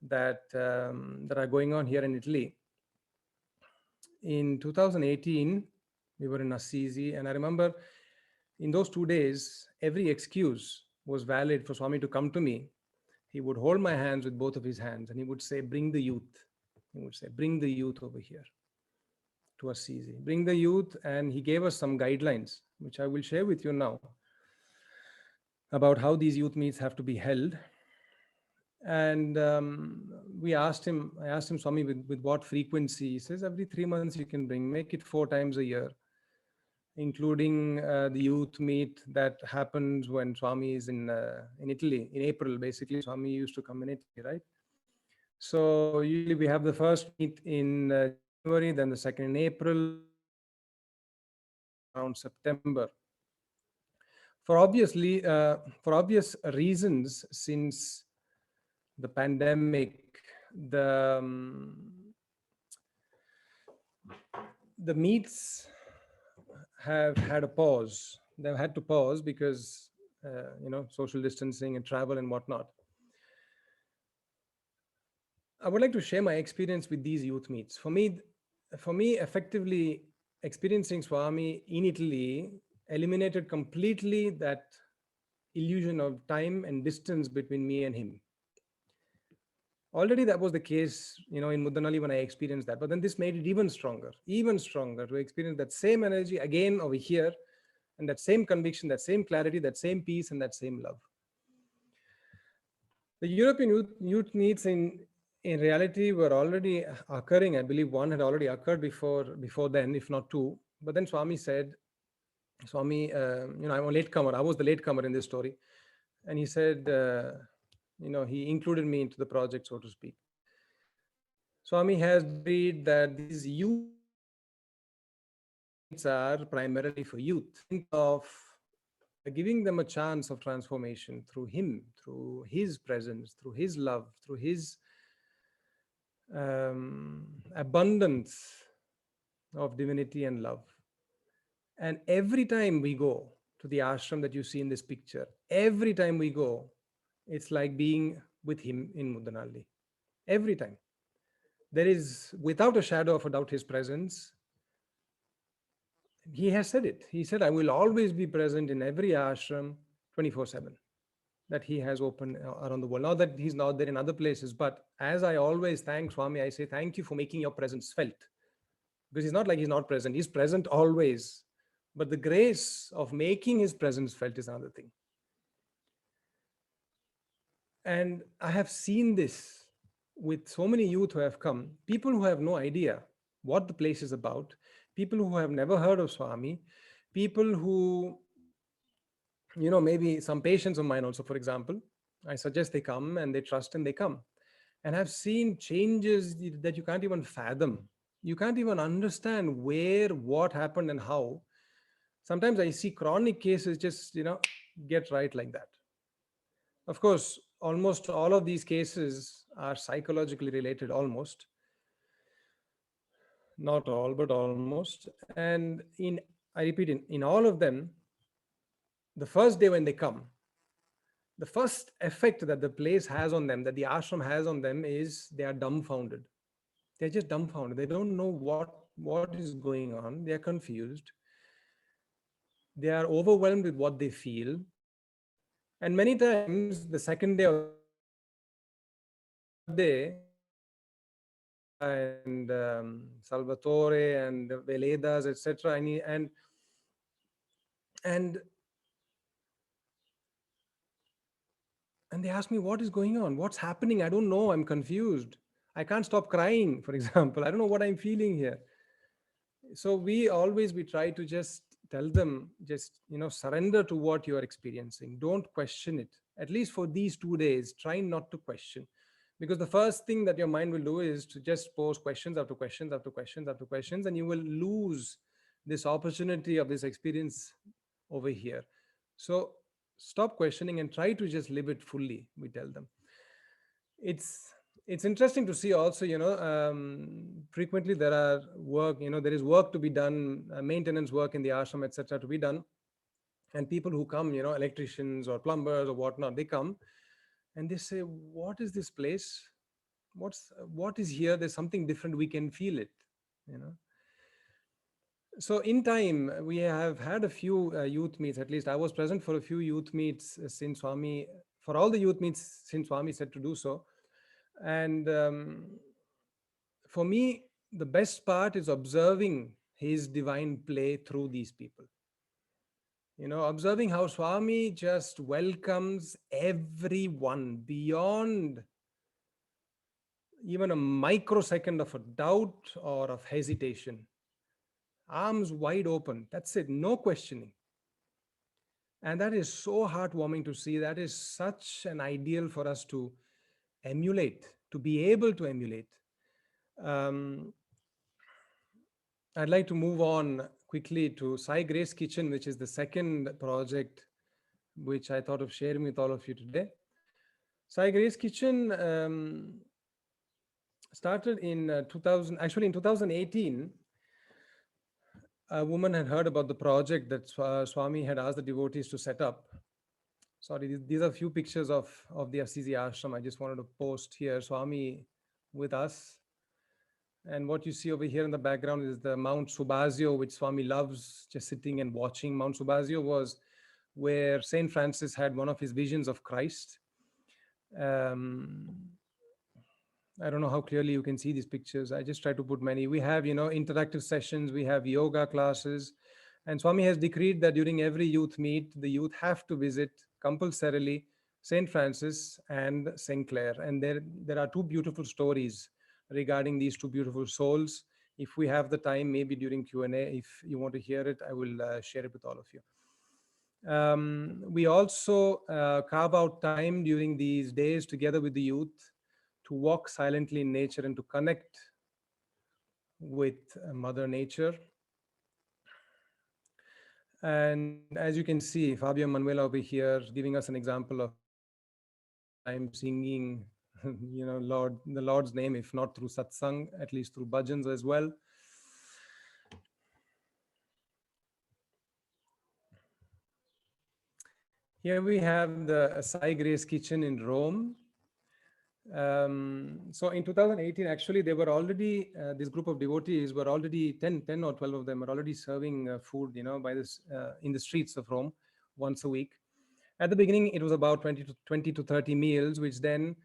that are going on here in Italy. In 2018, we were in Assisi, and I remember in those 2 days, every excuse was valid for Swami to come to me. He would hold my hands with both of his hands, and he would say, bring the youth. He would say, bring the youth over here to Assisi. Bring the youth, and he gave us some guidelines, which I will share with you now, about how these youth meets have to be held. And I asked him, Swami, with what frequency? He says, every 3 months you can bring, make it 4 times a year, including the youth meet that happens when Swami is in Italy, in April. Basically, Swami used to come in Italy, right? So usually we have the first meet in January, then the second in April, around September. For obvious reasons, since the pandemic, the meets have had a pause. They've had to pause because social distancing and travel and whatnot. I would like to share my experience with these youth meets. For me, effectively experiencing Swami in Italy eliminated completely that illusion of time and distance between me and him. Already that was the case, in Mudanali when I experienced that, but then this made it even stronger to experience that same energy again over here, and that same conviction, that same clarity, that same peace, and that same love. The European youth meets in reality were already occurring. I believe one had already occurred before then, if not 2. But then Swami said, I'm a latecomer. I was the latecomer in this story. And he said, he included me into the project, so to speak. Swami has agreed that these youth are primarily for youth. Think of giving them a chance of transformation through him, through his presence, through his love, through his abundance of divinity and love. And every time we go to the ashram that you see in this picture, every time we go, it's like being with him in Mudanali. Every time. There is, without a shadow of a doubt, his presence. He has said it. He said, I will always be present in every ashram 24/7 that he has opened around the world. Not that he's not there in other places, but as I always thank Swami, I say, thank you for making your presence felt. Because it's not like he's not present. He's present always. But the grace of making his presence felt is another thing. And I have seen this with so many youth who have come, people who have no idea what the place is about, people who have never heard of Swami, people who, maybe some patients of mine also, for example, I suggest they come and they trust and they come. And I've seen changes that you can't even fathom. You can't even understand where, what happened and how. Sometimes I see chronic cases just, get right like that. Of course, almost all of these cases are psychologically related, almost. Not all, but almost. And I repeat, in all of them, the first day when they come, the first effect that the place has on them, that the ashram has on them, is they are dumbfounded. They're just dumbfounded. They don't know what is going on. They are confused. They are overwhelmed with what they feel. And many times, the second day or day, and Salvatore and Veledas, etc. And And they ask me, what is going on? What's happening? I don't know. I'm confused. I can't stop crying, for example. I don't know what I'm feeling here. So we try to just tell them, just, surrender to what you are experiencing. Don't question it. At least for these 2 days, try not to question. Because the first thing that your mind will do is to just pose questions after questions after questions after questions, and you will lose this opportunity of this experience over here. So stop questioning and try to just live it fully, we tell them. It's interesting to see also, frequently there are work, there is work to be done, maintenance work in the ashram, etc., to be done. And people who come, electricians or plumbers or whatnot, they come and they say, what is this place? What is here? There's something different. We can feel it, you know. So in time, we have had a few youth meets. At least I was present for a few youth meets since Swami, for all the youth meets since Swami said to do so. And for me, the best part is observing his divine play through these people. Observing how Swami just welcomes everyone beyond even a microsecond of a doubt or of hesitation. Arms wide open. That's it. No questioning. And that is so heartwarming to see. That is such an ideal for us to emulate, to be able to emulate. I'd like to move on quickly to Psy Grace Kitchen, which is the second project which I thought of sharing with all of you today. Psy Grace Kitchen started in 2018. A woman had heard about the project that Swami had asked the devotees to set up. Sorry, these are a few pictures of the Assisi ashram. I just wanted to post here. Swami with us. And what you see over here in the background is the Mount Subasio, which Swami loves, just sitting and watching. Mount Subasio was where Saint Francis had one of his visions of Christ. I don't know how clearly you can see these pictures. I just try to put many. We have, interactive sessions. We have yoga classes. And Swami has decreed that during every youth meet, the youth have to visit compulsorily Saint Francis and Saint Clare. And there are two beautiful stories regarding these two beautiful souls. If we have the time, maybe during Q&A, if you want to hear it, I will share it with all of you. We also carve out time during these days together with the youth to walk silently in nature and to connect with Mother Nature. And as you can see, Fabio Manuela over here giving us an example of I'm singing, the Lord's name, if not through satsang, at least through bhajans as well. Here we have the Psy Grace Kitchen in Rome. So in 2018, actually, they were already, this group of devotees were already 10 or 12 of them were already serving food, by this in the streets of Rome once a week. At the beginning, it was about 20 to 30 meals, which then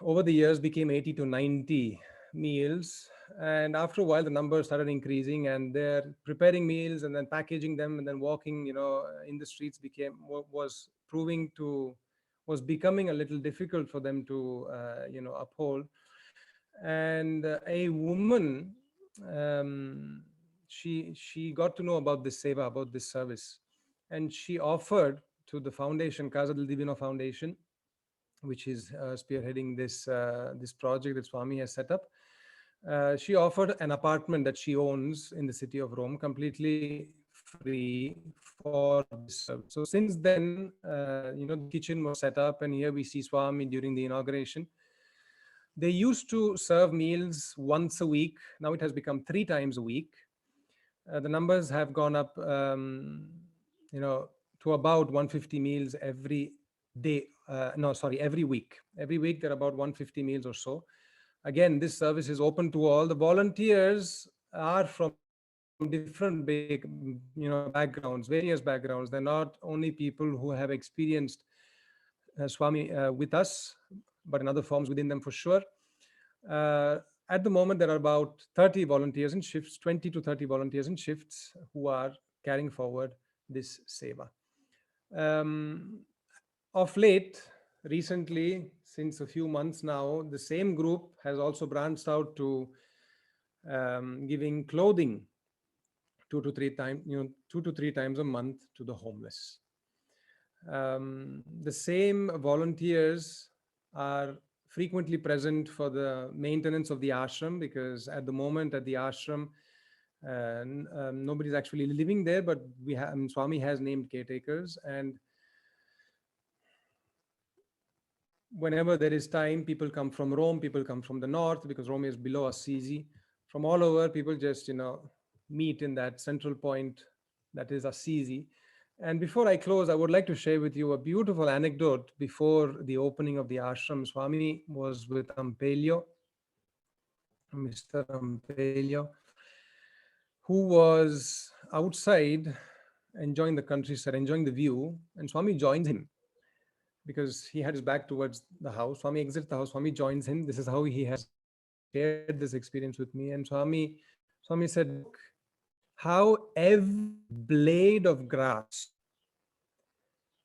over the years became 80 to 90 meals. And after a while, the numbers started increasing, and they're preparing meals and then packaging them and then walking, in the streets was becoming a little difficult for them to, uphold. And a woman, she got to know about this seva, about this service, and she offered to the foundation, Casa del Divino Foundation, which is spearheading this project that Swami has set up. She offered an apartment that she owns in the city of Rome, completely free for this service. So since then, the kitchen was set up, and here we see Swami during the inauguration. They used to serve meals once a week. Now it has become 3 times a week. The numbers have gone up, to about 150 meals every day. Every week. Every week there are about 150 meals or so. Again, this service is open to all. The volunteers are from different backgrounds, various backgrounds. They're not only people who have experienced Swami with us, but in other forms within them for sure. At the moment, there are about 30 volunteers in shifts, 20 to 30 volunteers in shifts who are carrying forward this seva. Of late, recently, since a few months now, the same group has also branched out to giving clothing 2 to 3 times a month to the homeless. The same volunteers are frequently present for the maintenance of the ashram, because at the moment at the ashram, nobody's actually living there, but Swami has named caretakers, and whenever there is time, people come from Rome, people come from the north, because Rome is below Assisi. From all over, people just, meet in that central point that is Assisi. And before I close, I would like to share with you a beautiful anecdote. Before the opening of the ashram, Swami was with Ampelio, Mr. Ampelio, who was outside enjoying the countryside, enjoying the view, and Swami joins him because he had his back towards the house. Swami exits the house, Swami joins him. This is how he has shared this experience with me. And Swami said, look, how every blade of grass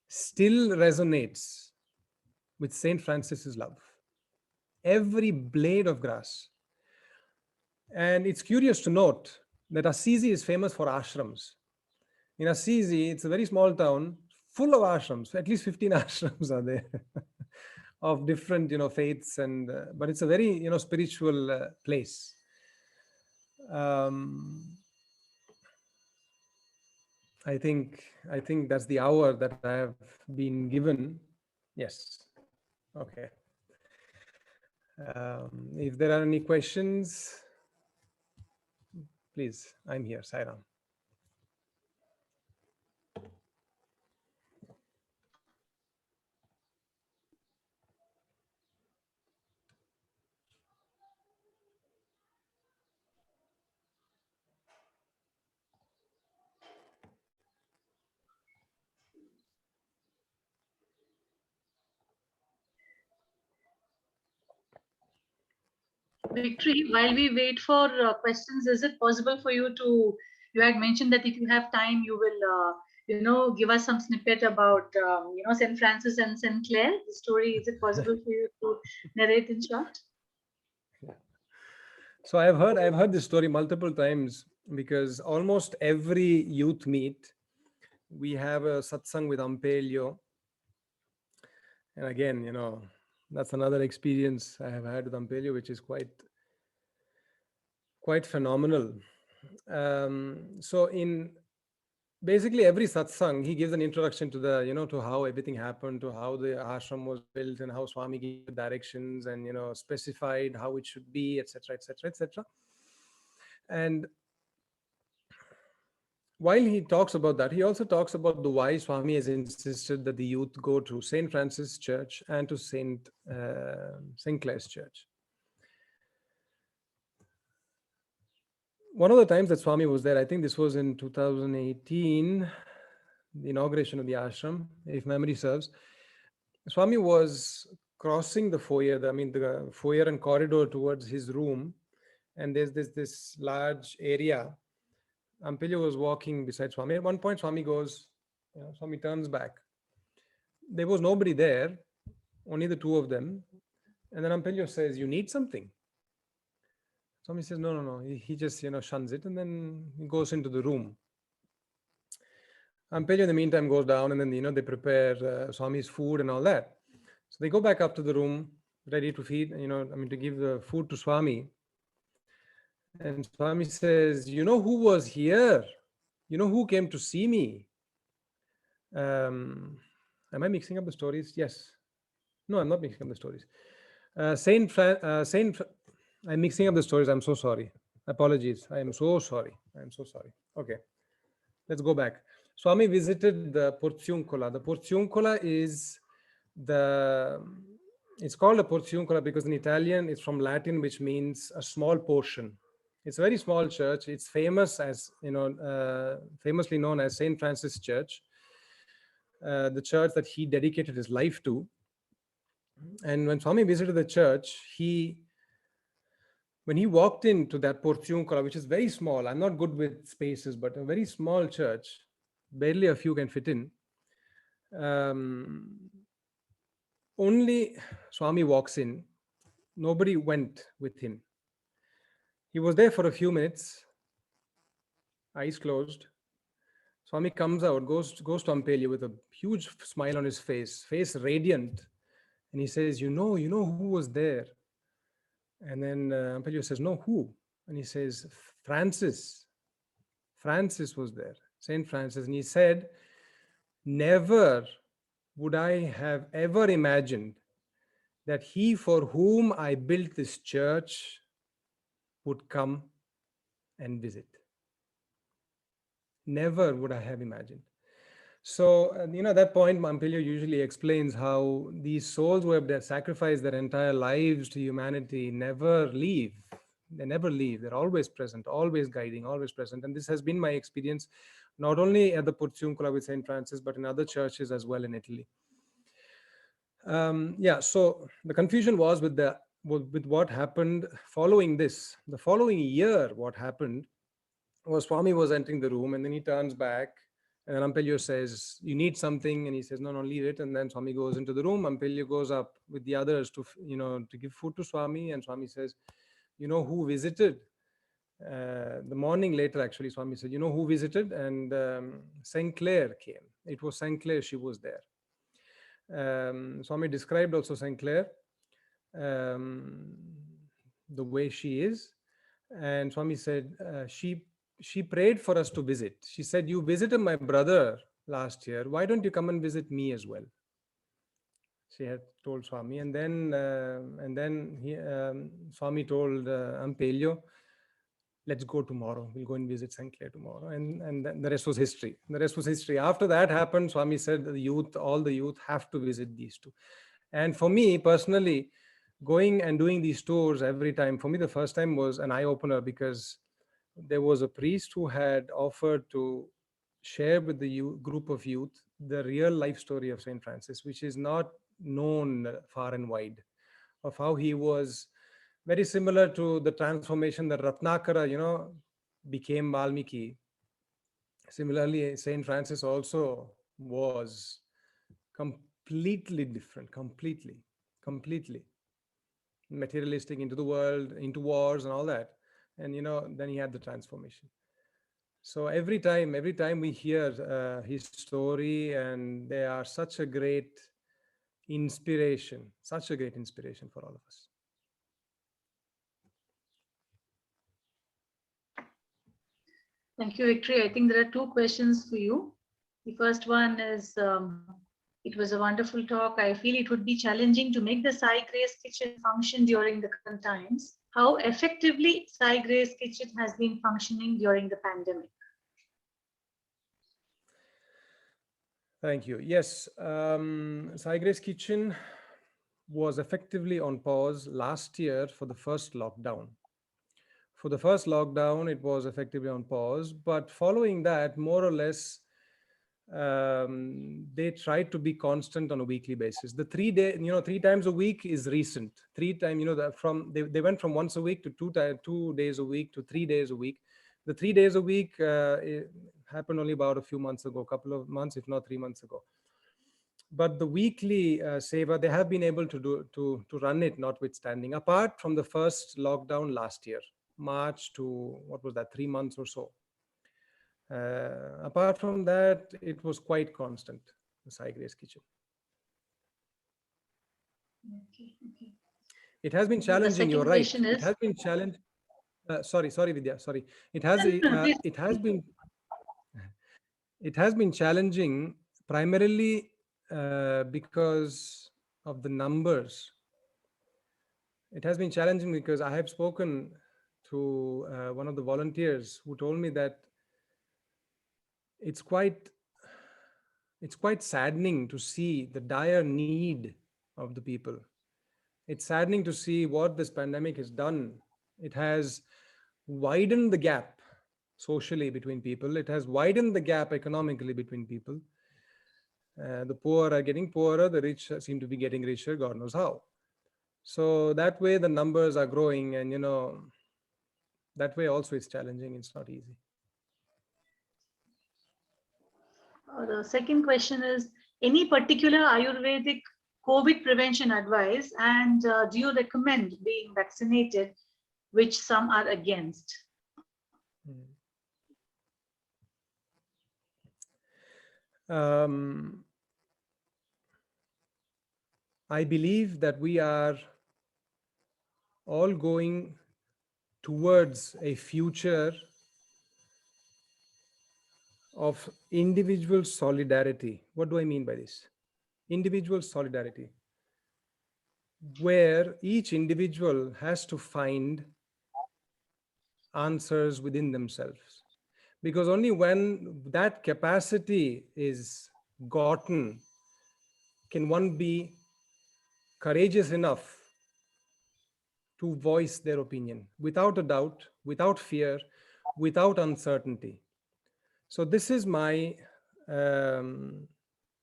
still resonates with Saint Francis's love. Every blade of grass. And it's curious to note that Assisi is famous for ashrams. In Assisi, it's a very small town full of ashrams. At least 15 ashrams are there of different, faiths, and but it's a very, spiritual place. I think that's the hour that I have been given. Yes. Okay. If there are any questions, please, I'm here. Sai Ram. Victory, while we wait for questions, is it possible for you to, you had mentioned that if you have time, you will, give us some snippet about, St. Francis and St. Clair, the story. Is it possible for you to narrate in short? So I've heard this story multiple times, because almost every youth meet, we have a satsang with Ampelio. And again, that's another experience I have had with Ampelio, which is quite phenomenal. So in basically every satsang, he gives an introduction to the, to how everything happened, to how the ashram was built, and how Swami gave directions and, specified how it should be, etc., etc., etc. And while he talks about that, he also talks about the why Swami has insisted that the youth go to St. Francis Church and to St. Clair's Church. One of the times that Swami was there, I think this was in 2018, the inauguration of the ashram, if memory serves. Swami was crossing the foyer, the foyer and corridor towards his room, and there's this large area. Ampelio was walking beside Swami. At one point, Swami goes, Swami turns back. There was nobody there, only the two of them. And then Ampelio says, you need something? Swami says, no. He just, shuns it, and then he goes into the room. Ampelio, in the meantime, goes down, and then, they prepare Swami's food and all that. So they go back up to the room, ready to feed, to give the food to Swami. And Swami says, who was here? Who came to see me? Am I mixing up the stories? Yes. No, I'm not mixing up the stories. I'm mixing up the stories. I'm so sorry. Apologies. I am so sorry. Okay. Let's go back. Swami visited the Porziuncola. The Porziuncola is it's called a Porziuncola because in Italian, it's from Latin, which means a small portion. It's a very small church. It's famous as, famously known as St. Francis Church, the church that he dedicated his life to. And when Swami visited the church, when he walked into that Porziuncola, which is very small, I'm not good with spaces, but a very small church, barely a few can fit in. Only Swami walks in. Nobody went with him. He was there for a few minutes, eyes closed. Swami comes out, goes to Ampelya with a huge smile on his face radiant. And he says, you know who was there? And then Ampelya says, no, who? And he says, Francis. Francis was there, Saint Francis. And he said, never would I have ever imagined that he for whom I built this church would come and visit. Never would I have imagined. So, at that point, Ampelya usually explains how these souls who have sacrificed their entire lives to humanity never leave. They never leave. They're always present, always guiding, always present. And this has been my experience, not only at the Portiuncula with St. Francis, but in other churches as well in Italy. So the confusion was with what happened following this. The following year, what happened was Swami was entering the room, and then he turns back, and then Ampelya says, you need something, and he says, no, leave it. And then Swami goes into the room. Ampelya goes up with the others to give food to Swami, and Swami says, you know who visited? The morning later, actually, Swami said, you know who visited? And Saint Clair came. It was Saint Clair, she was there. Swami described also Saint Clair, the way she is. And Swami said, she prayed for us to visit. She said, you visited my brother last year. Why don't you come and visit me as well? She had told Swami. And then Swami told Ampelya, let's go tomorrow. We'll go and visit St. Clair tomorrow. And then the rest was history. The rest was history. After that happened, Swami said all the youth have to visit these two. And for me personally, going and doing these tours every time, for me the first time was an eye-opener, because there was a priest who had offered to share with the group of youth the real life story of St. Francis, which is not known far and wide, of how he was very similar to the transformation that Ratnakara, became Valmiki. Similarly, St. Francis also was completely different, completely materialistic, into the world, into wars and all that. And, then he had the transformation. So every time we hear his story, and they are such a great inspiration for all of us. Thank you, Victory. I think there are two questions for you. The first one is, it was a wonderful talk. I feel it would be challenging to make the Psy Grace Kitchen function during the current times. How effectively Psy Grace Kitchen has been functioning during the pandemic? Thank you. Yes, Psy Grace Kitchen was effectively on pause last year for the first lockdown. For the first lockdown, it was effectively on pause, but following that, more or less, they tried to be constant on a weekly basis. The 3 times a week is recent. 3 times, they went from once a week to 2 days a week to 3 days a week. The 3 days a week it happened only about a few months ago, a couple of months, if not 3 months ago. But the weekly seva, they have been able to run it, notwithstanding, apart from the first lockdown last year, March to, 3 months or so. Apart from that, it was quite constant, the Psy Grace Kitchen. Okay. It has been challenging, you're right. It has been challenging. Sorry, Vidya, sorry. It has been challenging primarily because of the numbers. It has been challenging because I have spoken to one of the volunteers who told me that it's quite saddening to see the dire need of the people. It's saddening to see what this pandemic has done. It has widened the gap socially between people. It has widened the gap economically between people. The poor are getting poorer, the rich seem to be getting richer, God knows how. So that way the numbers are growing, and that way also it's challenging. It's not easy. The second question is, any particular Ayurvedic COVID prevention advice, and do you recommend being vaccinated, which some are against? I believe that we are all going towards a future of individual solidarity. What do I mean by this? Individual solidarity, where each individual has to find answers within themselves. Because only when that capacity is gotten can one be courageous enough to voice their opinion without a doubt, without fear, without uncertainty. So this is my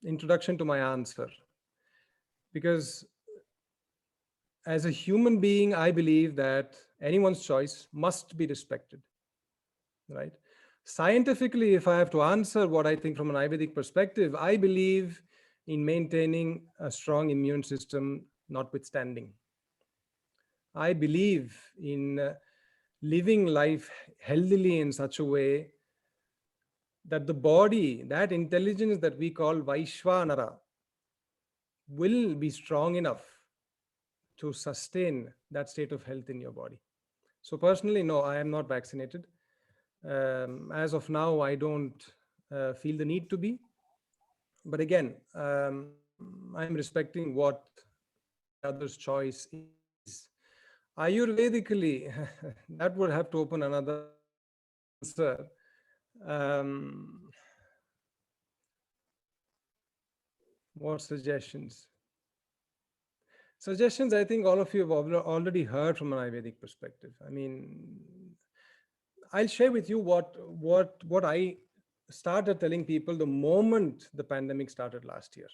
introduction to my answer. Because as a human being, I believe that anyone's choice must be respected, right? Scientifically, if I have to answer what I think from an Ayurvedic perspective, I believe in maintaining a strong immune system notwithstanding. I believe in living life healthily in such a way that the body, that intelligence that we call Vaishvanara, will be strong enough to sustain that state of health in your body. So personally, no, I am not vaccinated. As of now, I don't feel the need to be. But again, I'm respecting what the other's choice is. Ayurvedically, that would have to open another answer. What suggestions? Suggestions, I think all of you have already heard from an Ayurvedic perspective. I mean, I'll share with you what I started telling people the moment the pandemic started last year.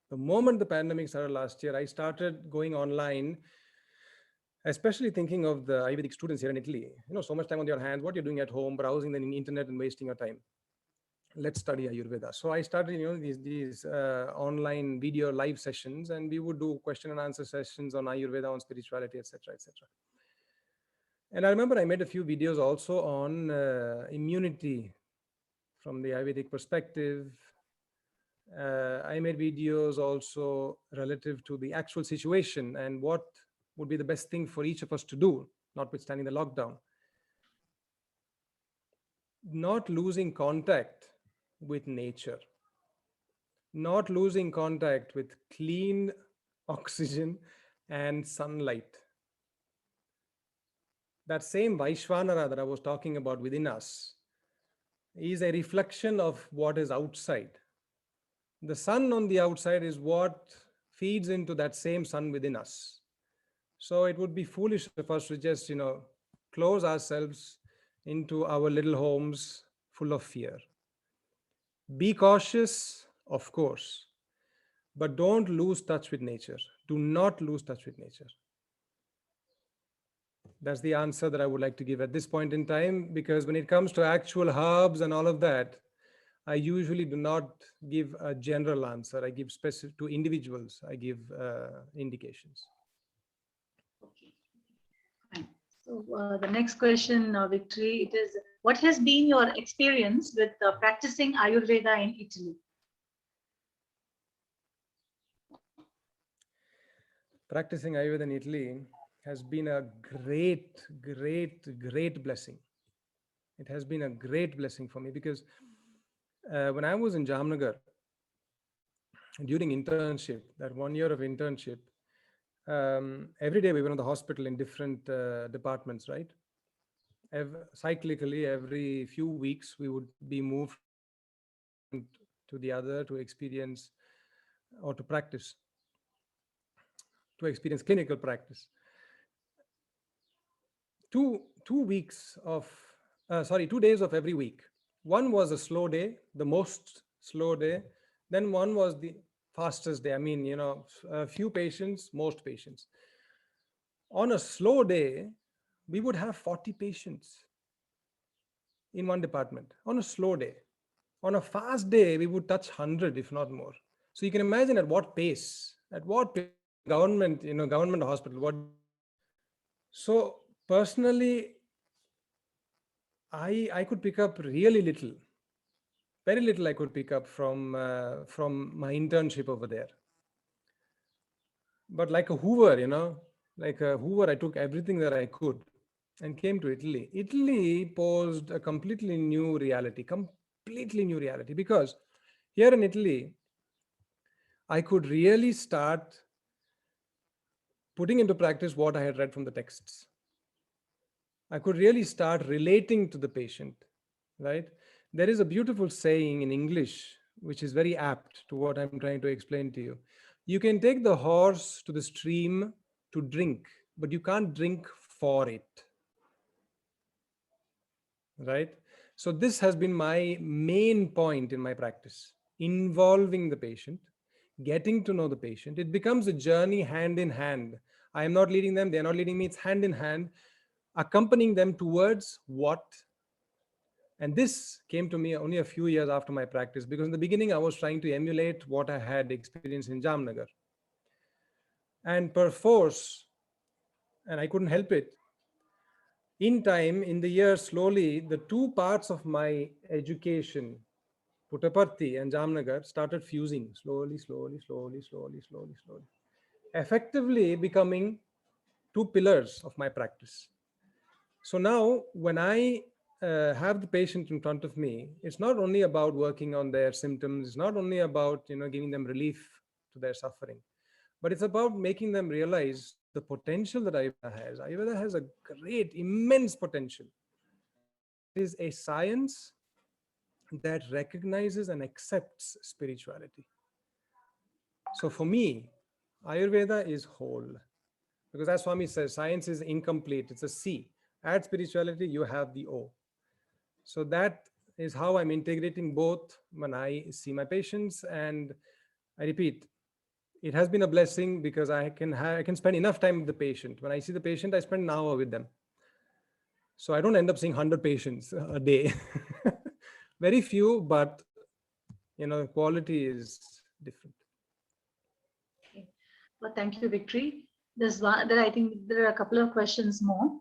The moment the pandemic started last year, I started going online, especially thinking of the Ayurvedic students here in Italy. You know, so much time on your hands, what you're doing at home, browsing the internet and wasting your time. Let's study Ayurveda. So I started, these online video live sessions, and we would do question and answer sessions on Ayurveda, on spirituality, etc., etc. And I remember I made a few videos also on immunity from the Ayurvedic perspective. I made videos also relative to the actual situation and what would be the best thing for each of us to do, notwithstanding the lockdown. Not losing contact with nature, not losing contact with clean oxygen and sunlight. That same Vaishvanara that I was talking about within us is a reflection of what is outside. The sun on the outside is what feeds into that same sun within us. So it would be foolish of us to just, close ourselves into our little homes full of fear. Be cautious, of course, but don't lose touch with nature. Do not lose touch with nature. That's the answer that I would like to give at this point in time, because when it comes to actual herbs and all of that, I usually do not give a general answer. I give specific to individuals. I give indications. Okay. Fine. So the next question, Victory, it is, what has been your experience with practicing Ayurveda in Italy? Practicing Ayurveda in Italy has been a great, great, great blessing. It has been a great blessing for me because when I was in Jamnagar, during internship, that 1 year of internship, every day we went to the hospital in different departments, right? Cyclically, every few weeks, we would be moved to the other to experience or to practice, to experience clinical practice. 2 days of every week. One was a slow day, the most slow day. Then one was the fastest day. I mean, a few patients, most patients. On a slow day, we would have 40 patients in one department on a slow day. On a fast day, we would touch 100, if not more. So you can imagine at what pace At what government, government hospital, what? So personally, I could pick up really little, very little I could pick up from my internship over there. But like a Hoover, like a Hoover, I took everything that I could and came to Italy. Italy posed a completely new reality, because here in Italy, I could really start putting into practice what I had read from the texts. I could really start relating to the patient, right? There is a beautiful saying in English, which is very apt to what I'm trying to explain to you. You can take the horse to the stream to drink, but you can't drink for it, right? So this has been my main point in my practice, involving the patient, getting to know the patient. It becomes a journey hand in hand. I am not leading them, they're not leading me. It's hand in hand, accompanying them towards what. And this came to me only a few years after my practice, because in the beginning I was trying to emulate what I had experienced in Jamnagar. And perforce, and I couldn't help it, in time, in the years, slowly, the two parts of my education, Puttaparthi and Jamnagar, started fusing slowly, effectively becoming two pillars of my practice. So now when I have the patient in front of me, it's not only about working on their symptoms, it's not only about giving them relief to their suffering, but it's about making them realize the potential that Ayurveda has. Ayurveda has a great, immense potential. It is a science that recognizes and accepts spirituality. So for me, Ayurveda is whole. Because as Swami says, science is incomplete. It's a C. Add spirituality, you have the O. So that is how I'm integrating both when I see my patients. And I repeat, it has been a blessing because I can spend enough time with the patient. When I see the patient, I spend an hour with them. So I don't end up seeing 100 patients a day. Very few, but the quality is different. Okay. Well, thank you, Victory. I think there are a couple of questions more.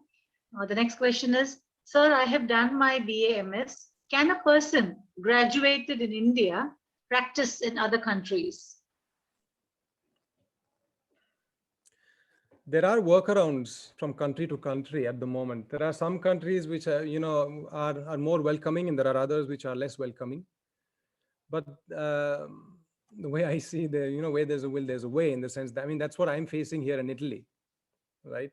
The next question is, sir, I have done my BA/MS. Can a person graduated in India practice in other countries? There are workarounds from country to country at the moment. There are some countries which are, are more welcoming, and there are others which are less welcoming. But the way I see where there's a will, there's a way, in the sense that, that's what I'm facing here in Italy, right?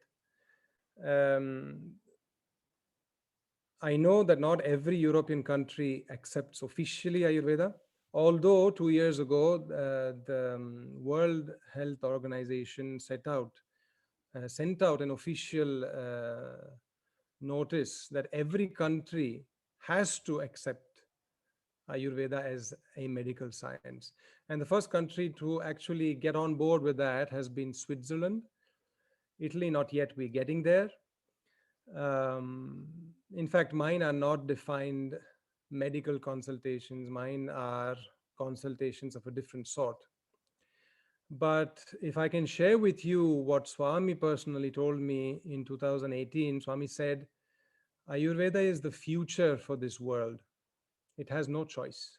I know that not every European country accepts officially Ayurveda. Although 2 years ago, the World Health Organization sent out an official notice that every country has to accept Ayurveda as a medical science. And the first country to actually get on board with that has been Switzerland. Italy, not yet. We're getting there. In fact, mine are not defined medical consultations. Mine are consultations of a different sort. But if I can share with you what Swami personally told me in 2018, Swami said, Ayurveda is the future for this world. It has no choice.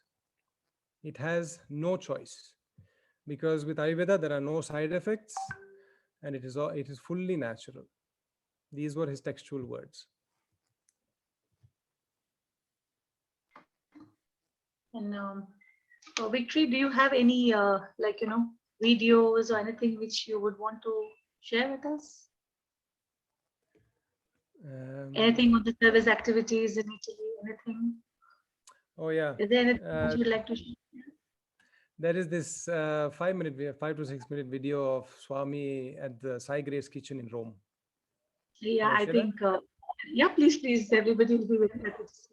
It has no choice. Because with Ayurveda, there are no side effects, and it is fully natural. These were his textual words. And Victory, do you have any videos or anything which you would want to share with us? Anything on the service activities in Italy? Anything? Oh yeah. Is there anything that you'd like to share? There is this 5 to 6 minute video of Swami at the Psy Grace Kitchen in Rome. Yeah, I think. Yeah, please. Everybody will be very happy to see.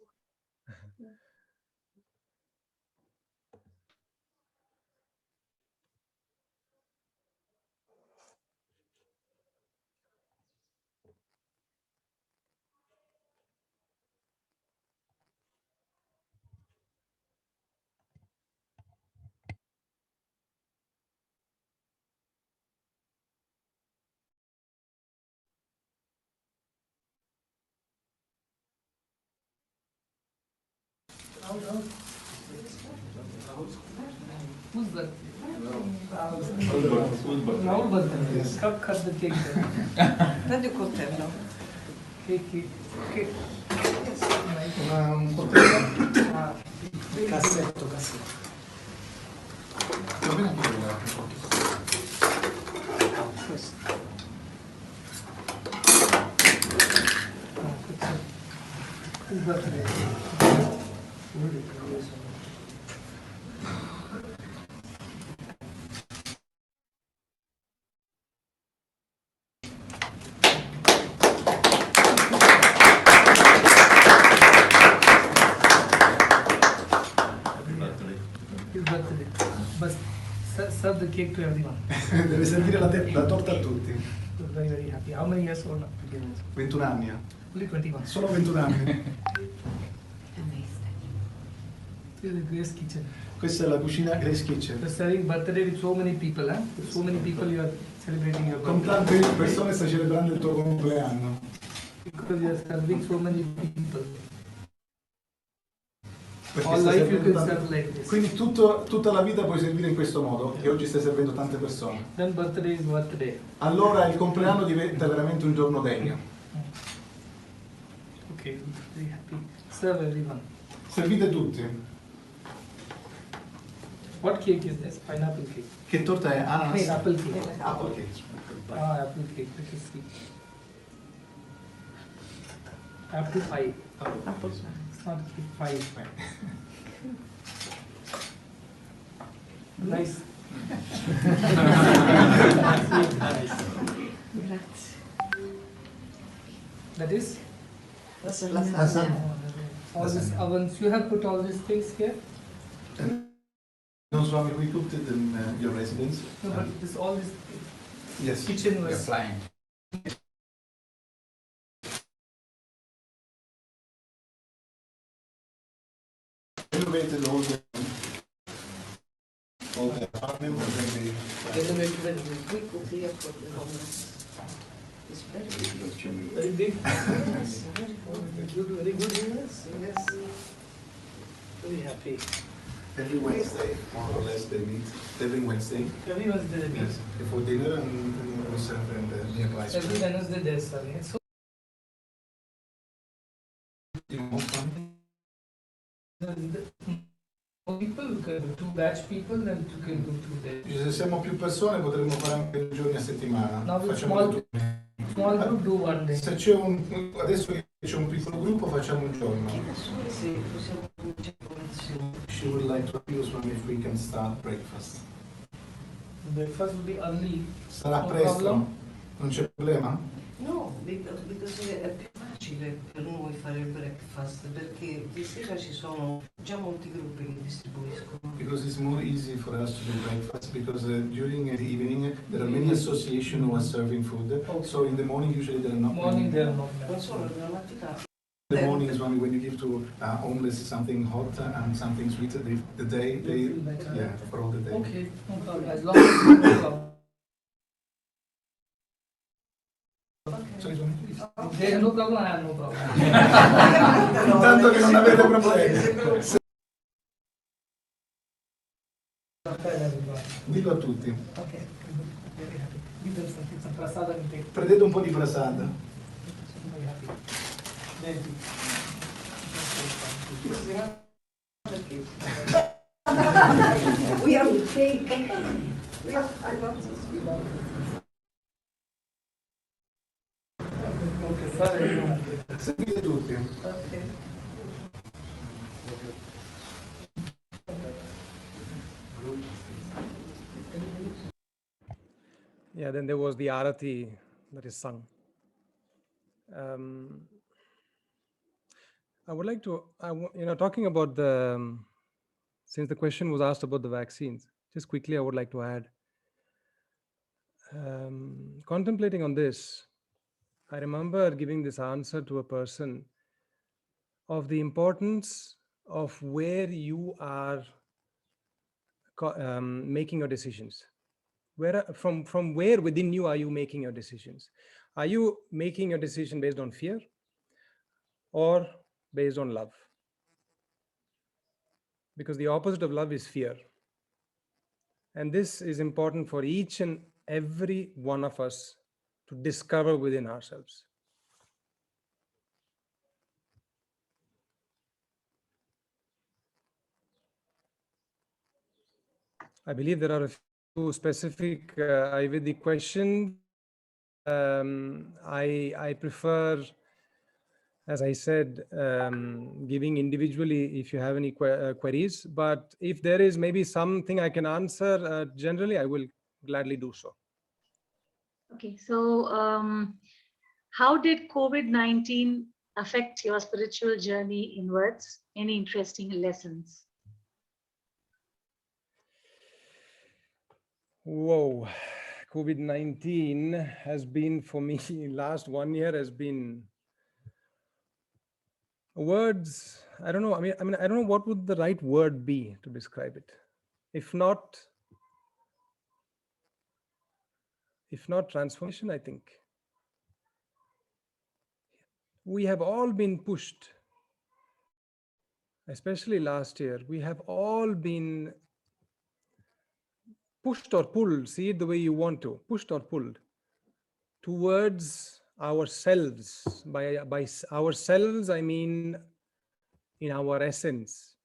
Who's birthday? Rahul birthday. Yes. Cut the cake then. Prendi un coltello. Cake. Un coltello? Cassetto. Va bene anche quello. Questo. Who's birthday? His birthday. But serve the cake to everyone. Deve servire la torta a tutti. We're very, very happy. How many years old now? 21 anni. Only 21. Solo 21 anni. This is the Grace Kitchen. Questa è la cucina Grace Kitchen. You're serving birthday with so many people, eh? With so many people you are celebrating your Con birthday. tante persone stai celebrando il tuo compleanno. Because you are serving so many people. Perché All stai life you servendo can tante- serve like this. Quindi tutta la vita puoi servire in questo modo, che oggi stai servendo tante persone. Then birthday is birthday. Allora il compleanno diventa veramente un giorno degno. Okay, very happy. Serve everyone. Servite tutti. What cake is this? Pineapple cake. Che torta è? Ananas? Apple cake. Apple cake. Ah, apple cake. That is sweet. Apple pie. Apple. It's not a cake, pie. Nice. Grazie. That is? Questa è Lasagna. All these ovens. You have put all these things here? No, Swami, we cooked it in your residence. No, but this all this Yes. kitchen was. flying. Renovated all the apartment and then we We cook here for the homeless. It's very good. Very big. Yes, very good. Good, very good. Yes, yes. Very happy. every Wednesday, more or less, they meet every Wednesday. Every Wednesday. Yes, before dinner and we serve in the nearby Every square. Wednesday there's serving. It's so people, you can do 2 batch people and you can do 2 days. Se siamo più persone potremmo fare anche 2 giorni a settimana. No, with Facciamo small- dei turni. Small group do 1 day. Se c'è adesso che c'è un piccolo gruppo facciamo un giorno. Sì, possiamo cominciare colazione. She would like to use one if we can start breakfast. Breakfast will be early. Sarà No presto? problem. Non c'è problema? No, because è più facile per noi fare il breakfast perché di sera ci sono già molti gruppi che distribuiscono. Because it's more easy for us to do breakfast because during the evening there are many associations who are serving food. Okay. So in the morning usually there are not Morning many. there are no Non solo nella mattina. The morning is when you give to homeless something hot and something sweet. The day they feel better. yeah for all the day. Okay, no problem. As long as you no problem. Sorry, Swami. If they have no problem, I have no problem. Intanto che non avete problemi. Dillo a tutti. Okay. Very happy. Give them some prasada and take. Prendete un po' di prasada. Very happy. Very good. We have to take. We have, I love this. Okay, sorry. Seguite tutti. Okay. Yeah, then there was the Arati that is sung. I would like to, talking about since the question was asked about the vaccines, just quickly, I would like to add, contemplating on this, I remember giving this answer to a person of the importance of where you are making your decisions. From where within you are you making your decisions? Are you making your decision based on fear or based on love? because the opposite of love is fear. And this is important for each and every one of us to discover within ourselves. I believe there are a few specific Ayurvedic questions. I prefer, as I said, giving individually if you have any queries. But if there is maybe something I can answer generally, I will gladly do so. Okay, so how did COVID-19 affect your spiritual journey inwards? Any interesting lessons? Whoa, COVID-19 has been for me, last 1 year has been words. I don't know. I mean, I don't know what would the right word be to describe it. If not transformation, I think. We have all been pushed, especially last year. We have all been pushed or pulled, see it the way you want to, pushed or pulled towards ourselves. By ourselves, I mean in our essence.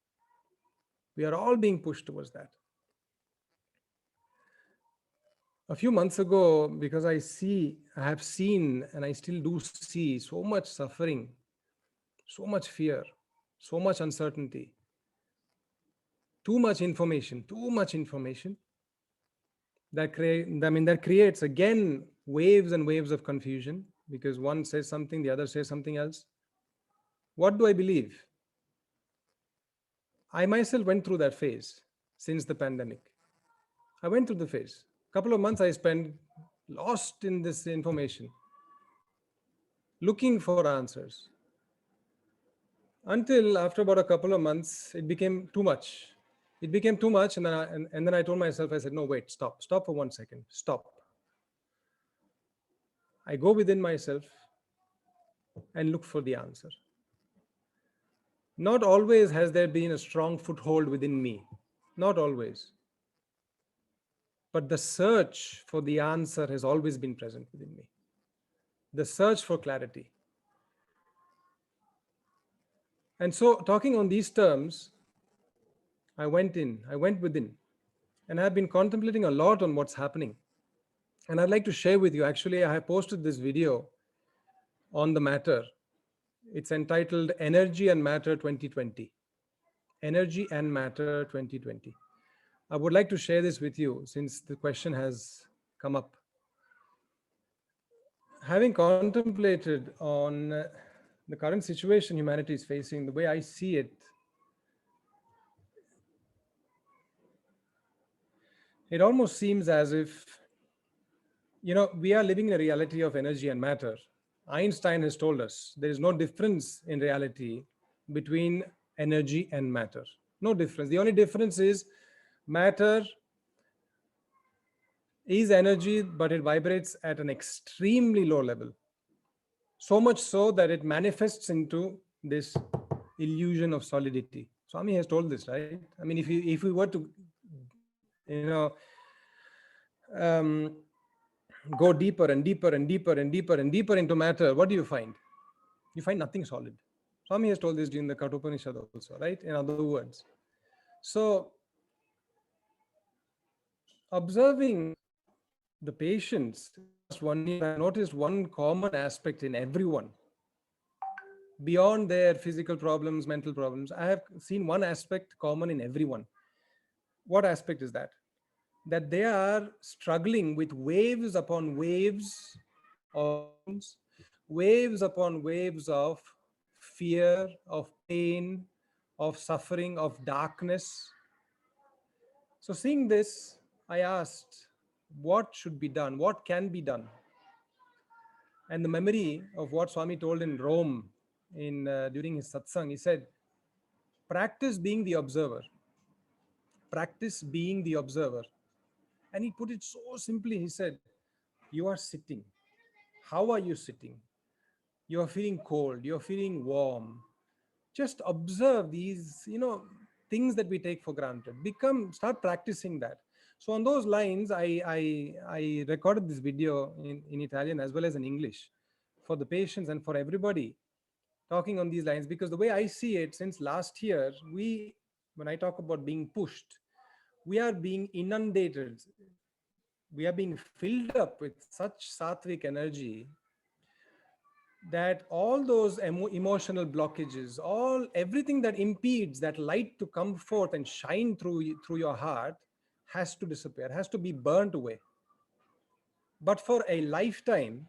We are all being pushed towards that. A few months ago, because I have seen, and I still do see so much suffering, so much fear, so much uncertainty, too much information, that creates again waves and waves of confusion, because one says something, the other says something else. What do I believe? I myself went through that phase since the pandemic. I went through the phase. A couple of months I spent lost in this information, looking for answers. Until after about a couple of months, it became too much. And then I told myself, I said, no, wait, stop for 1 second, stop. I go within myself and look for the answer. Not always has there been a strong foothold within me, not always. But the search for the answer has always been present within me. The search for clarity. And so, talking on these terms, I went within, and I've been contemplating a lot on what's happening. And I'd like to share with you, actually, I have posted this video on the matter. It's entitled Energy and Matter 2020. Energy and Matter 2020. I would like to share this with you since the question has come up. Having contemplated on the current situation humanity is facing, the way I see it, it almost seems as if, we are living in a reality of energy and matter. Einstein has told us there is no difference in reality between energy and matter. No difference. The only difference is matter is energy, but it vibrates at an extremely low level. So much so that it manifests into this illusion of solidity. Swami has told this, right? I mean, if we were to, go deeper and deeper and deeper and deeper and deeper into matter, what do you find? You find nothing solid. Swami has told this during the Kathopanishad also, right? In other words. So, observing the patients, last 1 year, I noticed one common aspect in everyone. Beyond their physical problems, mental problems, I have seen one aspect common in everyone. What aspect is that? That they are struggling with waves upon waves of waves upon waves of fear, of pain, of suffering, of darkness. So seeing this, I asked, what should be done? What can be done? And the memory of what Swami told in Rome during his satsang, he said, practice being the observer. Practice being the observer. And he put it so simply. He said, you are sitting. How are you sitting? You are feeling cold. You're feeling warm. Just observe these, things that we take for granted. Start practicing that. So on those lines, I recorded this video in Italian as well as in English for the patients and for everybody, talking on these lines, because the way I see it, since last year, when I talk about being pushed, we are being inundated. We are being filled up with such sattvic energy that all those emotional blockages, everything that impedes that light to come forth and shine through your heart has to disappear, has to be burnt away. But for a lifetime,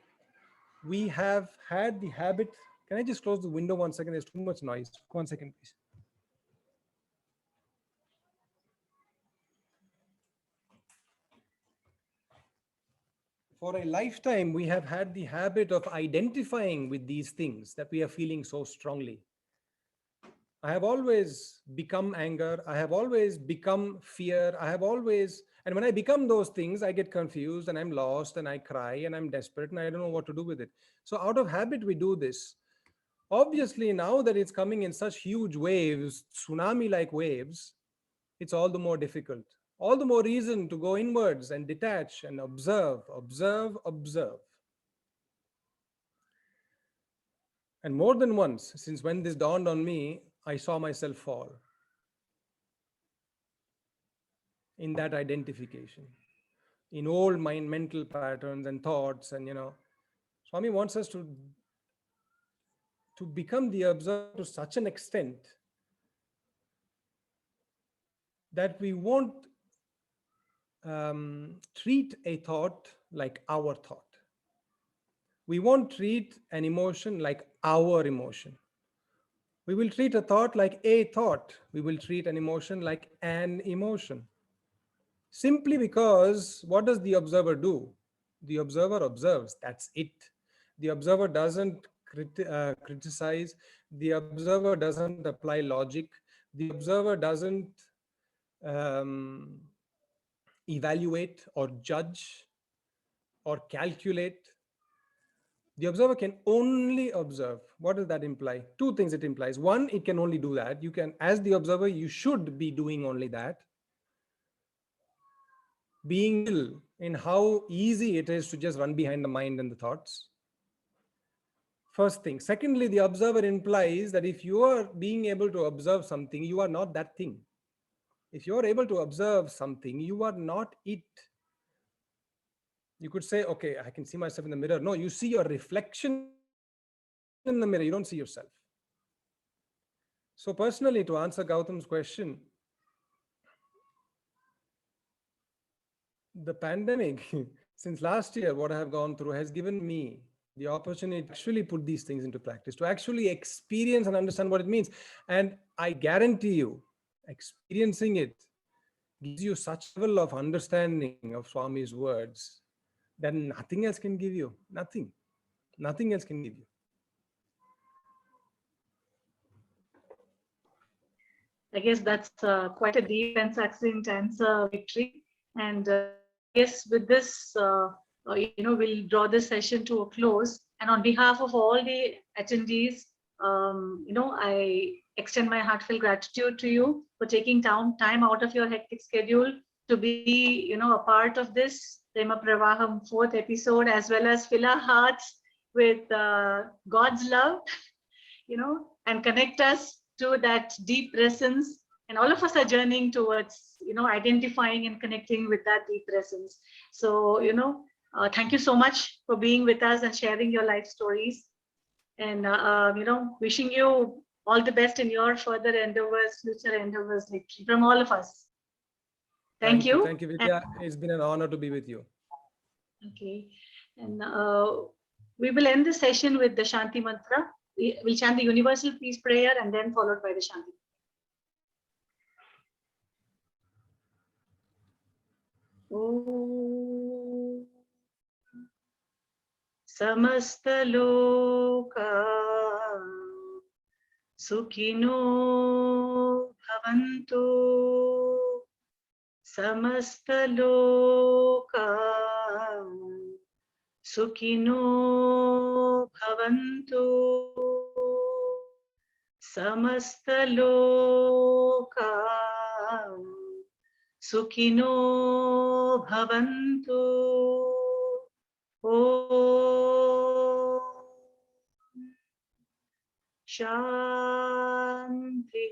we have had the habit. Can I just close the window 1 second? There's too much noise. 1 second, please. For a lifetime, we have had the habit of identifying with these things that we are feeling so strongly. I have always become anger. I have always become fear. And when I become those things, I get confused and I'm lost and I cry and I'm desperate and I don't know what to do with it. So out of habit, we do this. Obviously, now that it's coming in such huge waves, tsunami-like waves, it's all the more difficult. All the more reason to go inwards and detach and observe. And more than once, since when this dawned on me, I saw myself fall in that identification, in old mental patterns and thoughts. And, Swami wants us to become the observer to such an extent that we won't treat a thought like our thought. We won't treat an emotion like our emotion. We will treat a thought like a thought. We will treat an emotion like an emotion. Simply because what does the observer do? The observer observes. That's it. The observer doesn't criticize. The observer doesn't apply logic. The observer doesn't evaluate or judge or calculate. The observer can only observe. What does that imply? Two things it implies. One, it can only do that. You can, as the observer, you should be doing only that. Being still in how easy it is to just run behind the mind and the thoughts. First thing. Secondly, the observer implies that if you are being able to observe something, you are not that thing. If you are able to observe something, you are not it. You could say, okay, I can see myself in the mirror. No, you see your reflection in the mirror. You don't see yourself. So personally, to answer Gautam's question, the pandemic, since last year, what I have gone through has given me the opportunity to actually put these things into practice, to actually experience and understand what it means. And I guarantee you, experiencing it gives you such a level of understanding of Swami's words that nothing else can give you. Nothing else can give you. I guess that's quite a deep and succinct answer, Victory. And yes, with this, we'll draw this session to a close. And on behalf of all the attendees, I extend my heartfelt gratitude to you for taking time out of your hectic schedule to be, a part of this Prema Pravaham 4th episode, as well as fill our hearts with God's love, and connect us to that deep presence. And all of us are journeying towards, identifying and connecting with that deep presence. So, thank you so much for being with us and sharing your life stories. And, wishing you all the best in your further endeavors, future endeavors, Victory, from all of us. Thank you. Thank you, Vidya. It's been an honor to be with you. Okay. And we will end the session with the Shanti Mantra. We'll chant the universal peace prayer and then followed by the Shanti. Om Samasta Loka Sukhino Bhavantu. Samasta Loka Sukhino Bhavantu. samastaloka sukhino bhavantu. Om Shanti,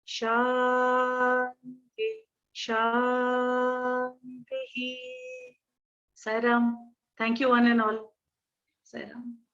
Shanti, Shanti. Sai Ram. Thank you one and all. Sai Ram.